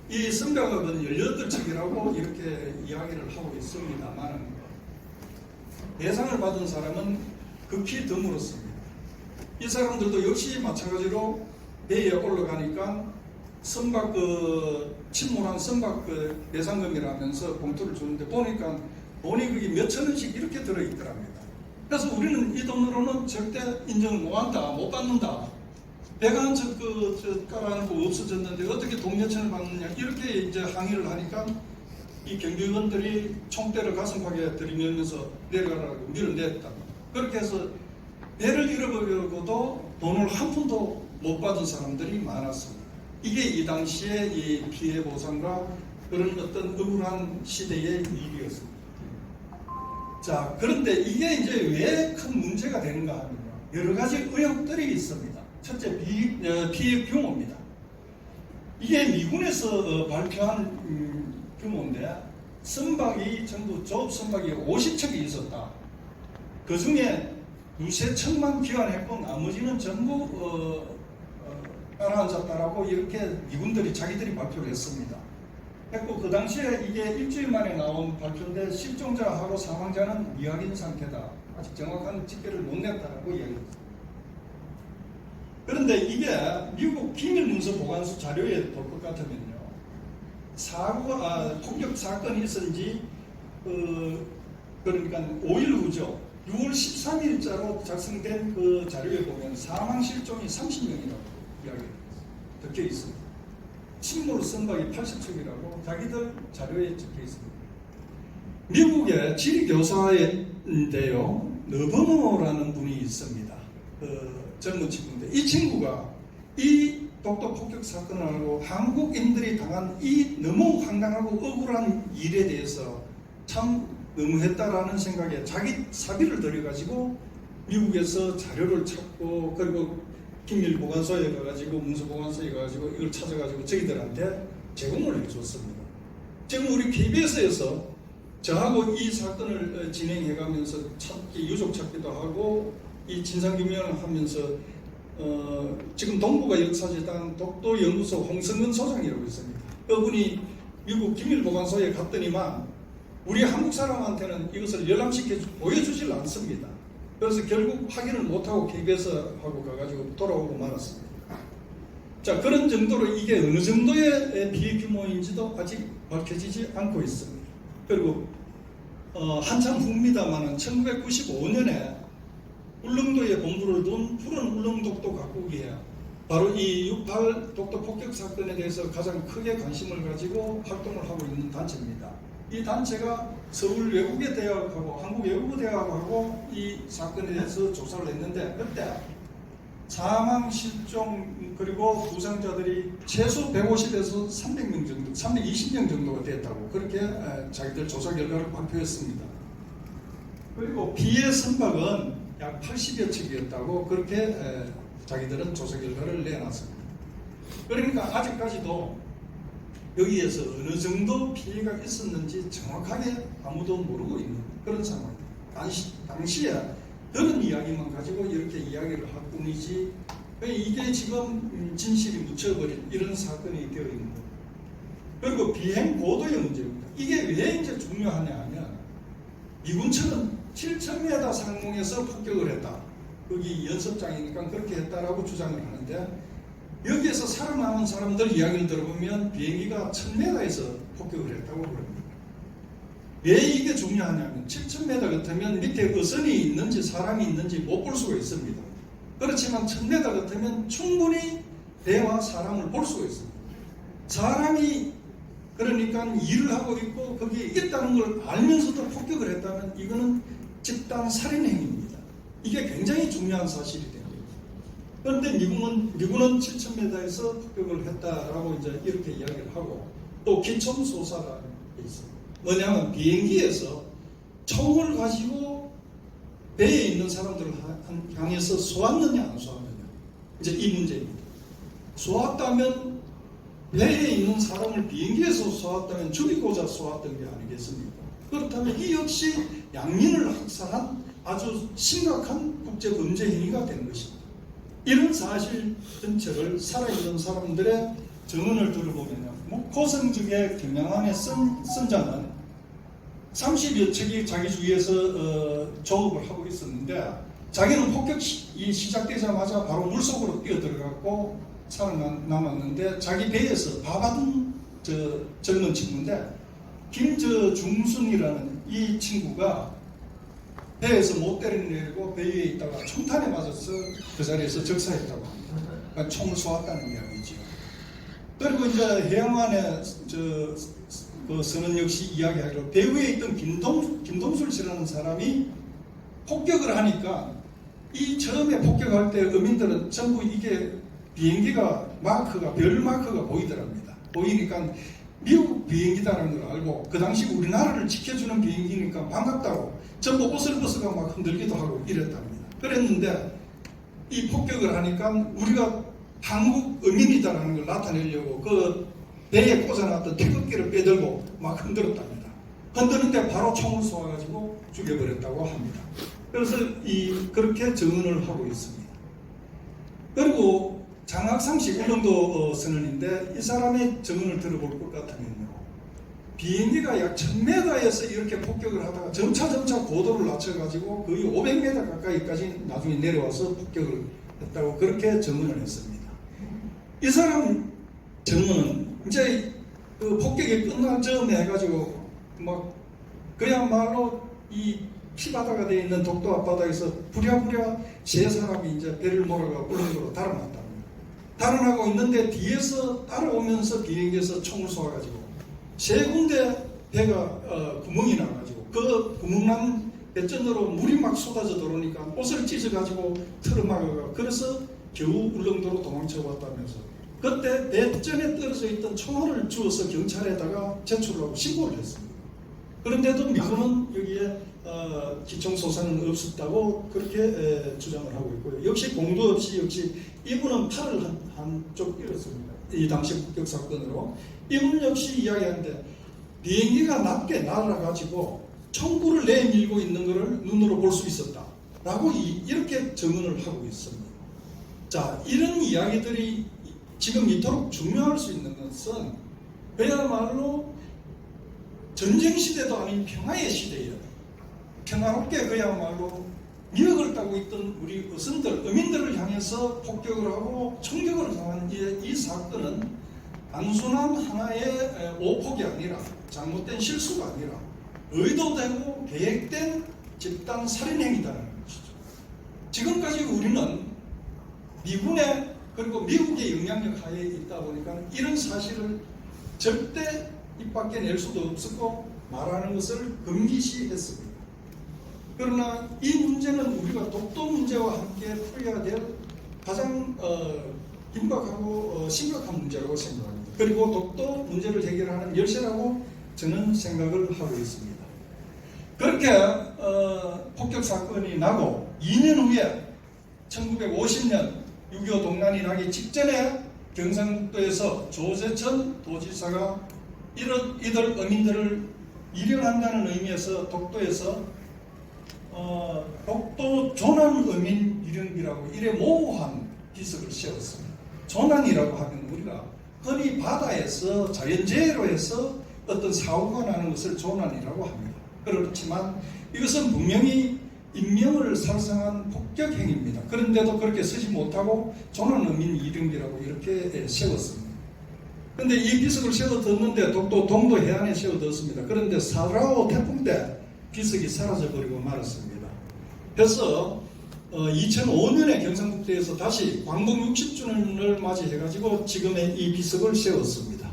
이 선박은 18척이라고 이렇게 이야기를 하고 있습니다만 배상을 받은 사람은 극히 드물었습니다. 이 사람들도 역시 마찬가지로 배에 올라가니까 선박 침몰한 선박 배상금이라면서 봉투를 주는데 보니까 돈이 그게 몇천 원씩 이렇게 들어있더랍니다. 그래서 우리는 이 돈으로는 절대 인정을 못한다, 못 받는다. 배가 한 척 깔아놓고 없어졌는데 어떻게 돈 몇천을 받느냐 이렇게 이제 항의를 하니까 이 경비원들이 총대를 가슴팍에 들이밀면서 내려가라고 밀어냈다. 그렇게 해서 배를 잃어버리고도 돈을 한 푼도 못 받은 사람들이 많았습니다. 이게 이 당시에 이 피해 보상과 그런 어떤 억울한 시대의 일이었습니다. 자, 그런데 이게 이제 왜 큰 문제가 되는가 하면요. 여러 가지 의혹들이 있습니다. 첫째, 피해 규모입니다. 이게 미군에서 발표한 규모인데, 선박이 전부 조업 선박이 50척이 있었다. 그 중에 2-3척만 귀환했고, 나머지는 전부 따라앉았다라고 이렇게 미군들이 자기들이 발표를 했습니다. 했고 그 당시에 이게 일주일 만에 나온 발표인데 실종자하고 사망자는 미확인 상태다. 아직 정확한 집계를 못 냈다라고 이야기했습니다. 그런데 이게 미국 기밀문서 보관소 자료에 볼 것 같으면요. 폭격 사건이 있은 지 그러니까 5일 후죠. 6월 13일자로 작성된 그 자료에 보면 사망 실종이 30명이라고 이야기합니다. 적혀 있습니다. 침몰 선박이 80척이라고 자기들 자료에 적혀 있습니다. 미국의 지리교사인데요. 너버머라는 분이 있습니다. 젊은 친구인데 이 친구가 이 독도 폭격 사건을 알고 한국인들이 당한 이 너무 황당하고 억울한 일에 대해서 참 너무했다라는 생각에 자기 사비를 들여가지고 미국에서 자료를 찾고 그리고 기밀보관소에 가가지고 문서보관소에 가가지고 이걸 찾아가지고 저희들한테 제공을 해줬습니다. 지금 우리 KBS에서 저하고 이 사건을 진행해가면서 유족 찾기도 하고 이 진상규명을 하면서 지금 동북아 역사재단 독도연구소 홍성근 소장이라고 있습니다. 그분이 미국 기밀보관소에 갔더니만 우리 한국 사람한테는 이것을 열람시켜 보여주질 않습니다. 그래서 결국 확인을 못하고 KBS하고 가가지고 돌아오고 말았습니다. 자, 그런 정도로 이게 어느 정도의 피해 규모인지도 아직 밝혀지지 않고 있습니다. 그리고 한참 후입니다만은 1995년에 울릉도에 본부를 둔 푸른 울릉독도 각국이에요. 바로 이 6.8 독도 폭격 사건에 대해서 가장 크게 관심을 가지고 활동을 하고 있는 단체입니다. 이 단체가 서울 외국어 대학하고 한국 외국어 대학하고 이 사건에 대해서 조사를 했는데 그때 사망, 실종 그리고 부상자들이 최소 150에서 300명 정도, 320명 정도가 됐다고 그렇게 자기들 조사 결과를 발표했습니다. 그리고 피해 선박은 약 80여 척이었다고 그렇게 자기들은 조사 결과를 내놨습니다. 그러니까 아직까지도 여기에서 어느 정도 피해가 있었는지 정확하게 아무도 모르고 있는 그런 상황입니다. 당시에 그런 이야기만 가지고 이렇게 이야기를 할 뿐이지 이게 지금 진실이 묻혀버린 이런 사건이 되어 있는 겁니다. 그리고 비행 고도의 문제입니다. 이게 왜 이제 중요하냐 하면 미군처럼 7,000m 상공에서 폭격을 했다. 거기 연습장이니까 그렇게 했다라고 주장을 하는데 여기에서 살아남은 사람들 이야기를 들어보면 비행기가 1,000m에서 폭격을 했다고 그럽니다. 왜 이게 중요하냐면 7,000m 같으면 밑에 어선이 있는지 사람이 있는지 못 볼 수가 있습니다. 그렇지만 1,000m 같으면 충분히 배와 사람을 볼 수가 있습니다. 사람이 그러니까 일을 하고 있고 거기에 있다는 걸 알면서도 폭격을 했다면 이거는 집단 살인 행위입니다. 이게 굉장히 중요한 사실이 됩니다. 그런데 미군은 7,000m에서 폭격을 했다라고 이제 이렇게 이야기를 하고 또 기총소사가 있습니다. 뭐냐면 비행기에서 총을 가지고 배에 있는 사람들을 향해서 쏘았느냐 안 쏘았느냐 이제 이 문제입니다. 쏘았다면 배에 있는 사람을 비행기에서 쏘았다면 죽이고자 쏘았던 게 아니겠습니까? 그렇다면 이 역시 양민을 학살한 아주 심각한 국제범죄 행위가 된 것입니다. 이런 사실 전체를 살아있는 사람들의 증언을 들어보면요. 고성적의 경영안의 선장은 30여 척이 자기 주위에서 조업을 하고 있었는데 자기는 폭격이 시작되자마자 바로 물속으로 뛰어들어갔고 살아남았는데 자기 배에서 밥하던 젊은 친구인데 김중순이라는 이 친구가 배에서 못 때려내리고 배 위에 있다가 총탄에 맞아서 그 자리에서 적사했다고 합니다. 그러니까 총을 쏘았다는 이야기죠. 그리고 이제 해양안에 그 선언 역시 이야기하기로 배 위에 있던 김동술 씨라는 사람이 폭격을 하니까 이 처음에 폭격할 때 어민들은 전부 이게 비행기가 마크가 별 마크가 보이더랍니다. 보이니까 미국 비행기다라는 걸 알고 그 당시 우리나라를 지켜주는 비행기니까 반갑다고 전부 옷을 벗어가 막 흔들기도 하고 이랬답니다. 그랬는데 이 폭격을 하니까 우리가 한국 어민이다라는 걸 나타내려고 그 배에 꽂아놨던 태극기를 빼들고 막 흔들었답니다. 흔드는데 바로 총을 쏘아가지고 죽여버렸다고 합니다. 그래서 그렇게 증언을 하고 있습니다. 그리고 장학상식 울릉도 선언인데 이 사람의 증언을 들어볼 것 같으면요. 비행기가 약 1,000m에서 이렇게 폭격을 하다가 점차 고도를 낮춰가지고 거의 500m 가까이까지 나중에 내려와서 폭격을 했다고 그렇게 증언을 했습니다. 이 사람 증언은 이제 그 폭격이 끝날 즈음에 해가지고 막 그야말로 이 피바다가 되어 있는 독도 앞바다에서 부랴부랴 세 사람이 이제 배를 몰아가 울릉도로 달아났답니다. 달아나고 있는데 뒤에서 따라오면서 비행기에서 총을 쏘아가지고 세 군데 배가 구멍이 나가지고 그 구멍난 배전으로 물이 막 쏟아져 들어오니까 옷을 찢어가지고 틀어막아가 그래서 겨우 울릉도로 도망쳐 왔다면서 그때 배전에 떨어져 있던 총알을 주워서 경찰에다가 제출하고 신고를 했습니다. 그런데도 미군은 여기에 기총소사는 없었다고 그렇게 주장을 하고 있고요. 역시 공도 없이 역시 이분은 팔을 한쪽 잃었습니다. 이 당시 폭격 사건으로 이분 역시 이야기하는데 비행기가 낮게 날아가지고 총구를 내밀고 있는 것을 눈으로 볼 수 있었다 라고 이렇게 증언을 하고 있습니다. 자, 이런 이야기들이 지금 이토록 중요할 수 있는 것은 그야말로 전쟁 시대도 아닌 평화의 시대예요. 평화롭게 그야말로 미역을 따고 있던 우리 어선들, 어민들을 향해서 폭격을 하고 총격을 당한 이 사건은 단순한 하나의 오폭이 아니라 잘못된 실수가 아니라 의도되고 계획된 집단 살인행위다는 것이죠. 지금까지 우리는 미군의 그리고 미국의 영향력 하에 있다 보니까 이런 사실을 절대 입 밖에 낼 수도 없었고 말하는 것을 금기시했습니다. 그러나 이 문제는 우리가 독도 문제와 함께 풀어야 될 가장 긴박하고 심각한 문제라고 생각합니다. 그리고 독도 문제를 해결하는 열쇠라고 저는 생각을 하고 있습니다. 그렇게 폭격 사건이 나고 2년 후에 1950년 6.25 동란이 나기 직전에 경상북도에서 조재천 도지사가 이들 어민들을 일용한다는 의미에서 독도에서 독도 조난어민 일용비라고 이래 모호한 비석을 세웠습니다. 조난이라고 하면 우리가 흔히 바다에서 자연재해로 해서 어떤 사고가 나는 것을 조난이라고 합니다. 그렇지만 이것은 분명히 인명을 살상한 폭격 행위입니다. 그런데도 그렇게 쓰지 못하고 조난어민 일용비라고 이렇게 세웠습니다. 그런데 이 비석을 세워뒀는데 독도 동도 해안에 세워뒀습니다. 그런데 사라오 태풍 때 비석이 사라져버리고 말았습니다. 그래서 2005년에 경상북도에서 다시 광복 60주년을 맞이해가지고 지금의 이 비석을 세웠습니다.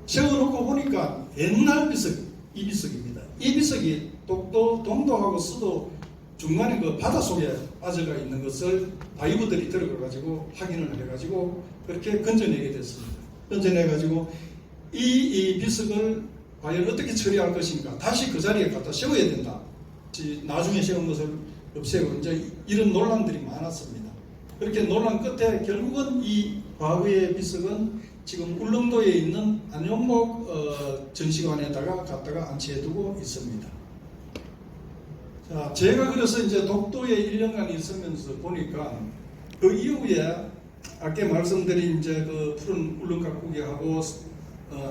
세워놓고 보니까 옛날 비석, 이 비석입니다. 이 비석이 독도 동도하고 수도 중간에 그 바닷속에 빠져가 있는 것을 다이버들이 들어가가지고 확인을 해가지고 그렇게 건져내게 됐습니다. 건져내가지고 이 비석을 과연 어떻게 처리할 것인가, 다시 그 자리에 갖다 세워야 된다. 나중에 세운 것을 없애고 이제 이런 논란들이 많았습니다. 그렇게 논란 끝에 결국은 이 과거의 비석은 지금 울릉도에 있는 안용목 전시관에다가 갖다가 안치해두고 있습니다. 자, 제가 그래서 이제 독도에 1년간 있으면서 보니까 그 이후에 아까 말씀드린 이제 그 푸른 울릉각국이하고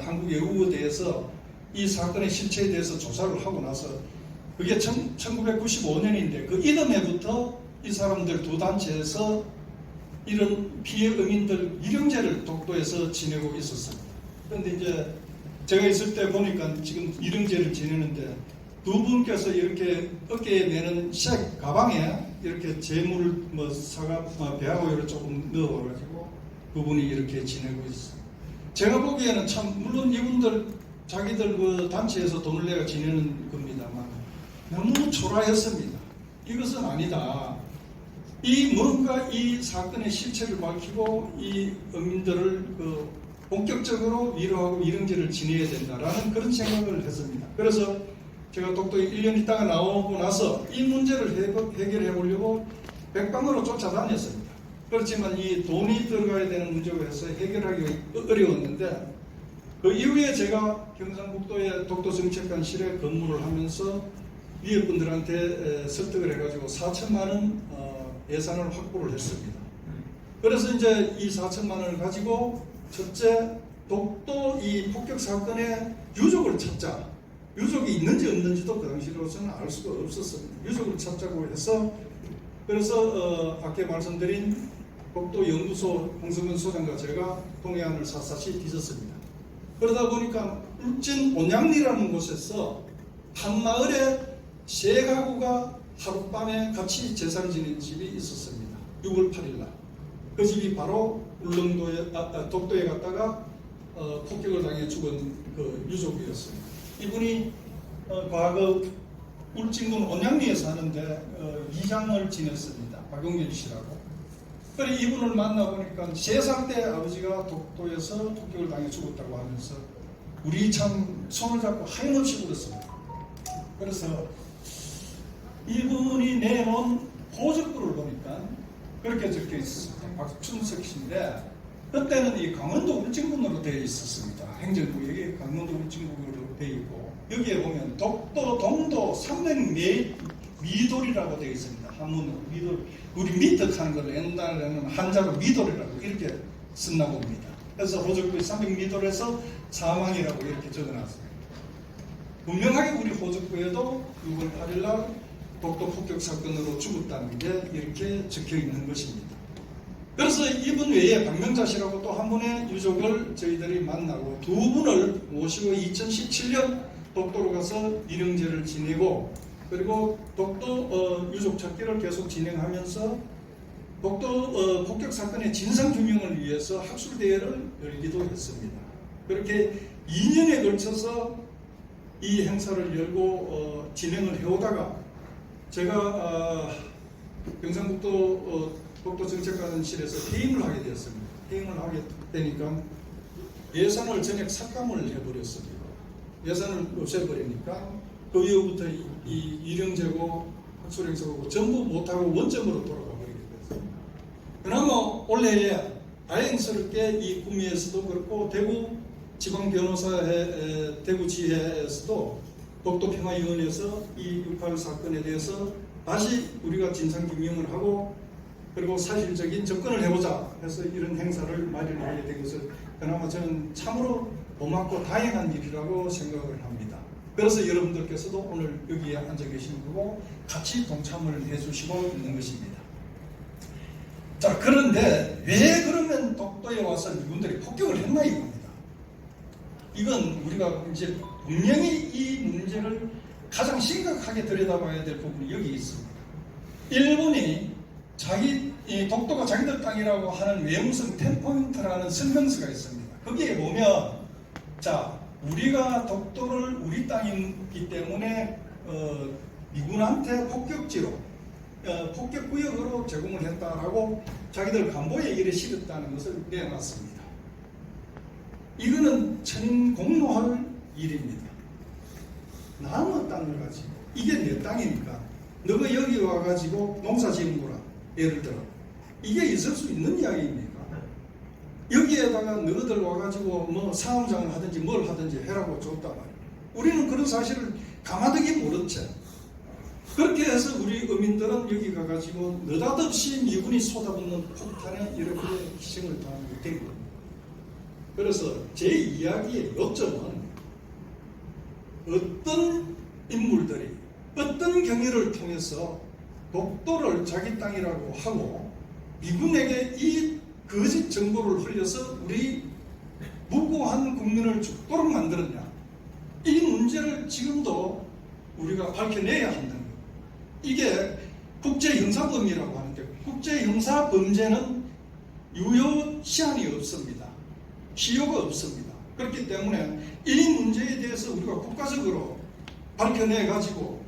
한국외국어대에서 이 사건의 실체에 대해서 조사를 하고 나서 그게 1995년인데 그 이듬해부터 이 사람들 두 단체에서 이런 피해 어민들 일용제를 독도에서 지내고 있었습니다. 그런데 이제 제가 있을 때 보니까 지금 일용제를 지내는데 두 분께서 이렇게 어깨에 매는 색 가방에 이렇게 재물을 뭐 사과 배하고 이렇게 조금 넣어가지고 그분이 이렇게 지내고 있어요. 제가 보기에는 참 물론 이분들 자기들 그 단체에서 돈을 내가 지내는 겁니다만 너무 초라했습니다. 이것은 아니다. 이 뭔가 이 사건의 실체를 밝히고 이 어민들을 그 본격적으로 위로하고 일용제를 지내야 된다라는 그런 생각을 했습니다. 그래서 제가 독도에 1년 있다가 나오고 나서 이 문제를 해결해 보려고 백방으로 쫓아다녔습니다. 그렇지만 이 돈이 들어가야 되는 문제로 해서 해결하기 어려웠는데 그 이후에 제가 경상북도의 독도정책관실에 근무를 하면서 위에 분들한테 설득을 해가지고 4천만 원 예산을 확보를 했습니다. 그래서 이제 이 4천만 원을 가지고 첫째 독도 이 폭격 사건의 유족을 찾자. 유족이 있는지 없는지도 그 당시로서는 알 수가 없었습니다. 유족을 찾자고 해서 그래서 아까 말씀드린 독도 연구소 홍성근 소장과 제가 동해안을 샅샅이 뒤졌습니다. 그러다 보니까 울진 온양리라는 곳에서 한 마을에 세 가구가 하룻밤에 같이 제사를 지내는 집이 있었습니다. 6월 8일 날. 그 집이 바로 울릉도에, 독도에 갔다가 폭격을 당해 죽은 그 유족이었습니다. 이분이 과거 울진군 온양리에 사는데 이장을 지냈습니다. 박용길 씨라고. 그래 이분을 만나보니까 3살 때 아버지가 독도에서 폭격을 당해 죽었다고 하면서 우리 참 손을 잡고 하염없이 울었습니다. 그래서 이분이 내놓은 호적부를 보니까 그렇게 적혀 있었습니다. 박춘석 씨인데 그때는 이 강원도 울진군으로 되어 있었습니다. 행정구역이 강원도 울진군으로 되어 있고 여기에 보면 독도, 동도, 산맥 미돌이라고 되어 있습니다. 한문으로 미돌. 우리 미덕하는 걸 옛날에는 한자로 미돌이라고 이렇게 썼나 봅니다. 해서 호적부에 300m에서 사망이라고 이렇게 적어놨습니다. 분명하게 우리 호적부에도 6월 8일날 독도 폭격 사건으로 죽었다는 게 이렇게 적혀 있는 것입니다. 그래서 이분 외에 박명자 씨라고 또 한 분의 유족을 저희들이 만나고 두 분을 모시고 2017년 독도로 가서 위령제를 지내고 그리고 독도 유족 찾기를 계속 진행하면서 독도 폭격 사건의 진상규명을 위해서 학술대회를 열기도 했습니다. 그렇게 2년에 걸쳐서 이 행사를 열고 진행을 해오다가 제가 경상북도 독도정책관실에서 해임을 하게 되었습니다. 해임을 하게 되니까 예산을 전액 삭감을 해버렸습니다. 예산을 없애버리니까 그 이후부터 이 위령제고 학술행사고 전부 못하고 원점으로 돌아가 버리게 됐습니다. 그나마 올해에 다행스럽게 이 구미에서도 그렇고 대구 지방변호사회 대구지회에서도 독도평화위원회에서 이 6.8 사건에 대해서 다시 우리가 진상규명을 하고 그리고 사실적인 접근을 해보자 해서 이런 행사를 마련하게 된 것을 그나마 저는 참으로 고맙고 다행한 일이라고 생각을 합니다. 그래서 여러분들께서도 오늘 여기에 앉아 계신 거고 같이 동참을 해주시고 있는 것입니다. 자, 그런데 왜 그러면 독도에 와서 이분들이 폭격을 했나 이겁니다. 이건 우리가 이제 분명히 이 문제를 가장 심각하게 들여다봐야 될 부분이 여기 있습니다. 일본이 이 독도가 자기들 땅이라고 하는 외무성 10포인트라는 설명서가 있습니다. 거기에 보면 자, 우리가 독도를 우리 땅이기 때문에 미군한테 폭격지로 폭격구역으로 제공을 했다라고 자기들 간보에 이래 실었다는 것을 내놨습니다. 이거는 천인 공노할 일입니다. 남의 땅을 가지고 이게 내 땅이니까 너가 여기 와가지고 농사 지은 거라 예를 들어 이게 있을 수 있는 이야기입니까? 여기에다가 너희들 와가지고 뭐 사업장을 하든지 뭘 하든지 해라고 줬단 말이야. 우리는 그런 사실을 가마득히 모르죠. 그렇게 해서 우리 어민들은 여기 가가지고 느닷없이 미군이 쏟아붓는 폭탄에 이렇게 희생을 당하게 된 겁니다. 그래서 제 이야기의 요점은 어떤 인물들이 어떤 경위를 통해서 독도를 자기 땅이라고 하고 미군에게 이 거짓 정보를 흘려서 우리 무고한 국민을 죽도록 만들었냐. 이 문제를 지금도 우리가 밝혀내야 한다는 거예요. 이게 국제형사범이라고 하는데 국제형사범죄는 유효 시한이 없습니다. 시효가 없습니다. 그렇기 때문에 이 문제에 대해서 우리가 국가적으로 밝혀내가지고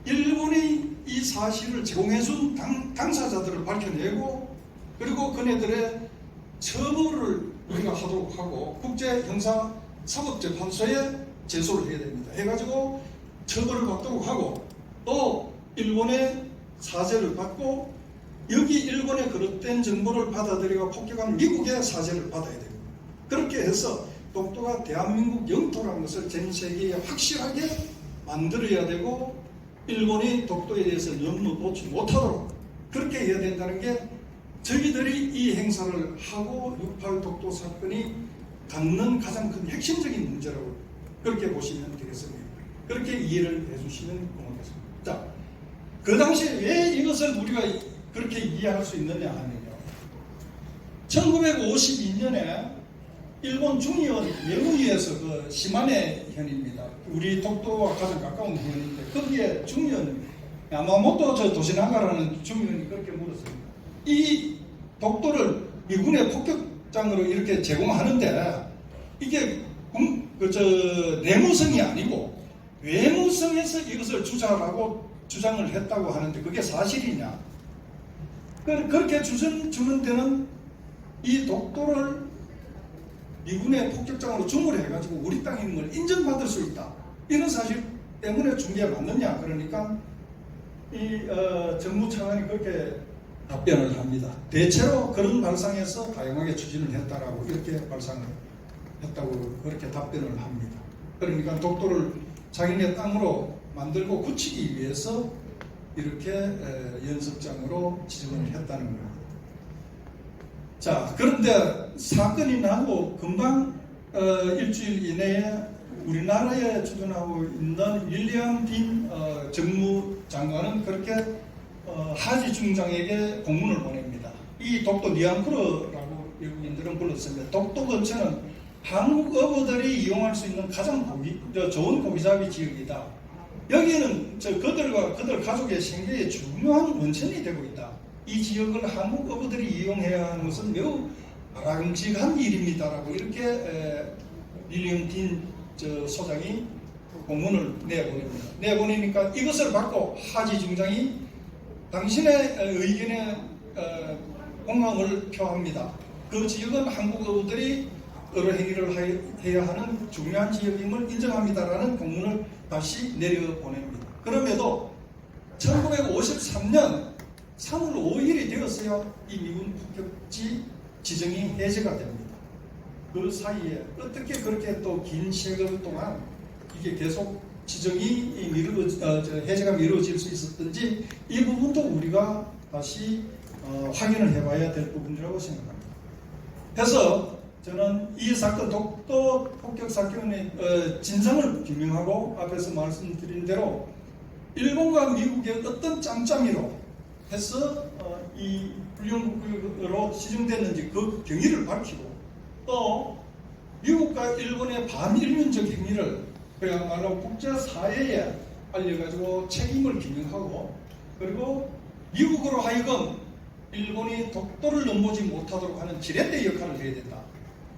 일본이 이 사실을 제공해준 당사자들을 밝혀내고 그리고 그네들의 처벌을 우리가 하도록 하고 국제형사사법재판소에 제소를 해야 됩니다. 해가지고 처벌을 받도록 하고 또 일본의 사죄를 받고 여기 일본의 그릇된 정보를 받아들이고 폭격한 미국의 사죄를 받아야 됩니다. 그렇게 해서 독도가 대한민국 영토라는 것을 전 세계에 확실하게 만들어야 되고 일본이 독도에 대해서 너무 놓지 못하도록 그렇게 해야 된다는 게 저희들이 이 행사를 하고 6.8 독도 사건이 갖는 가장 큰 핵심적인 문제라고 그렇게 보시면 되겠습니다. 그렇게 이해를 해주시면 고맙겠습니다. 자, 그 당시에 왜 이것을 우리가 그렇게 이해할 수 있느냐 하면요. 1952년에 일본 중의원 외무위에서 그 시마네 현입니다. 우리 독도와 가장 가까운 현인데 거기에 중의원 야마모토 도시나가라는 중의원이 그렇게 물었습니다. 이 독도를 미군의 폭격장으로 이렇게 제공하는데 이게 내무성이 아니고 외무성에서 이것을 주장을 했다고 하는데 그게 사실이냐? 그렇게 주는 데는 이 독도를 미군의 폭격장으로 중을 해가지고 우리 땅에 있는 걸 인정받을 수 있다. 이런 사실 때문에 준 게 맞느냐? 그러니까 이 정부 차관이 그렇게 답변을 합니다. 대체로 그런 발상에서 다양하게 추진을 했다라고 이렇게 발상을 했다고 그렇게 답변을 합니다. 그러니까 독도를 자기네 땅으로 만들고 굳히기 위해서 이렇게 연습장으로 지정을 했다는 겁니다. 자, 그런데 사건이 나고 금방 일주일 이내에 우리나라에 주둔하고 있는 윌리엄 빈 정무장관은 그렇게 하지 중장에게 공문을 보냅니다. 이 독도 니앙크르라고 외국인들은 불렀습니다. 독도 근처는 한국 어부들이 이용할 수 있는 가장 좋은 고기잡이 지역이다. 여기는 그들 가족의 생계에 중요한 원천이 되고 있다. 이 지역을 한국 어부들이 이용해야 하는 것은 매우 바람직한 일입니다라고 이렇게 윌리엄 빈 소장이 공문을 내보냅니다. 내보내니까 이것을 받고 하지 중장이 당신의 의견에 공감을 표합니다. 그 지역은 한국 어부들이 여러 행위를 해야 하는 중요한 지역임을 인정합니다라는 공문을 다시 내려보냅니다. 그럼에도 1953년 3월 5일이 되었어야 이 미군 폭격지 지정이 해제가 됩니다. 그 사이에 어떻게 그렇게 또 긴 시간 동안 이게 계속 지정이 해제가 미뤄질 수 있었던지 이 부분도 우리가 다시 확인을 해봐야 될 부분이라고 생각합니다. 그래서 저는 이 사건 독도 폭격 사건의 진상을 규명하고 앞에서 말씀드린 대로 일본과 미국의 어떤 짬짬이로 해서 이 불량국으로 지정됐는지 그 경위를 밝히고 또 미국과 일본의 반일륜적 행위를 그야말로 국제사회에 알려가지고 책임을 규명하고 그리고 미국으로 하여금 일본이 독도를 넘보지 못하도록 하는 지렛대 역할을 해야 된다.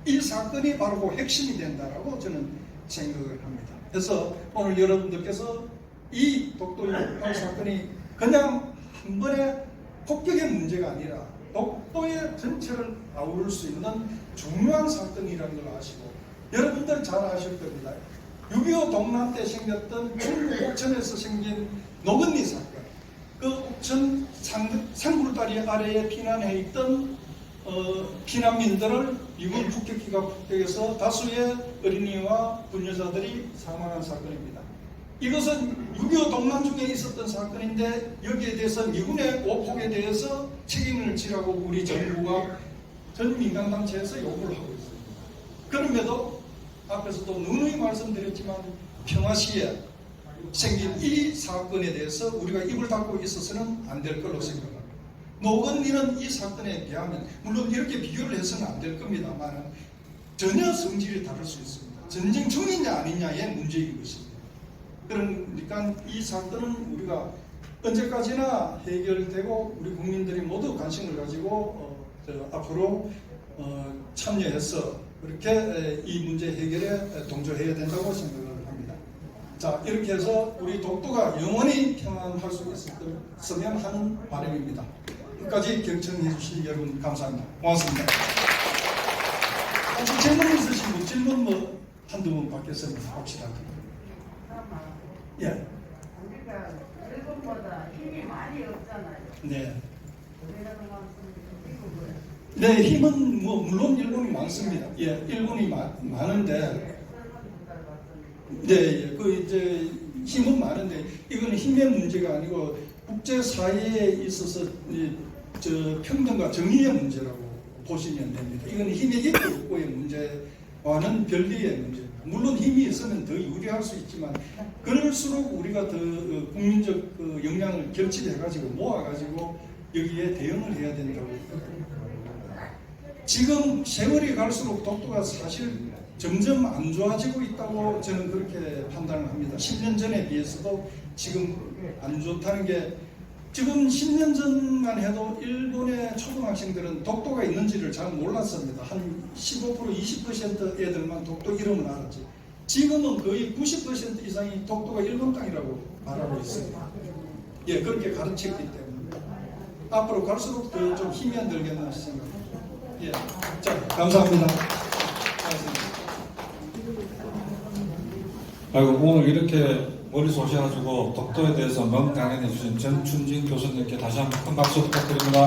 이 사건이 바로 그 핵심이 된다라고 저는 생각을 합니다. 그래서 오늘 여러분들께서 이 독도 6.18 사건이 그냥 한 번의 폭격의 문제가 아니라 독도의 전체를 아우를 수 있는 중요한 사건이라는 걸 아시고 여러분들 잘 아실 겁니다. 6.25 동남 때 생겼던 중국 옥천에서 생긴 노건리 사건, 그 옥천 산굴다리 아래에 피난해 있던 피난민들을 미군 폭격기가 폭격해서 다수의 어린이와 부녀자들이 사망한 사건입니다. 이것은 6.25 동남 중에 있었던 사건인데 여기에 대해서 미군의 오폭에 대해서 책임을 지라고 우리 정부가 전 민간단체에서 요구를 하고 있습니다. 그럼에도 앞에서도 누누이 말씀드렸지만 평화시에 생긴 이 사건에 대해서 우리가 입을 닫고 있어서는 안 될 걸로 생각합니다. 노건리는 이 사건에 비하면 물론 이렇게 비교를 해서는 안 될 겁니다만 전혀 성질이 다를 수 있습니다. 전쟁 중이냐 아니냐의 문제인 것입니다. 그러니까 이 사건은 우리가 언제까지나 해결되고 우리 국민들이 모두 관심을 가지고 앞으로 참여해서 그렇게 이 문제 해결에 동조해야 된다고 생각을 합니다. 자, 이렇게 해서 우리 독도가 영원히 평안할 수 있었으면 하는 바람입니다. 끝까지 경청해 주신 여러분 감사합니다. 고맙습니다. 혹시 질문 있으신 분 질문 한두 번 받겠습니다. 혹시나. 예. 우리가 일본보다 힘이 많이 없잖아요. 네. 미국은. 네, 힘은 물론 일본이 많습니다. 예, 일본이 많은데. 네, 그 이제 힘은 많은데 이건 힘의 문제가 아니고 국제 사회에 있어서 평등과 정의의 문제라고 보시면 됩니다. 이건 힘의 있고 없고의 문제와는 별개의 문제입니다. 물론 힘이 있으면 더 유리할 수 있지만 그럴수록 우리가 더 국민적 역량을 결집해가지고 모아가지고 여기에 대응을 해야 된다고 지금 세월이 갈수록 독도가 사실 점점 안 좋아지고 있다고 저는 그렇게 판단을 합니다. 10년 전에 비해서도 지금 안 좋다는 게 지금 10년 전만 해도 일본의 초등학생들은 독도가 있는지를 잘 몰랐습니다. 한 15% 20% 애들만 독도 이름을 알았지. 지금은 거의 90% 이상이 독도가 일본 땅이라고 말하고 있습니다. 예, 그렇게 가르쳤기 때문에 앞으로 갈수록 더 좀 힘이 안 들겠나 생각합니다. 예, 자, 감사합니다. 아이고, 오늘 이렇게 멀리서 오셔가지고 독도에 대해서 명강연해 주신 전춘진 교수님께 다시 한번 큰 박수 부탁드립니다.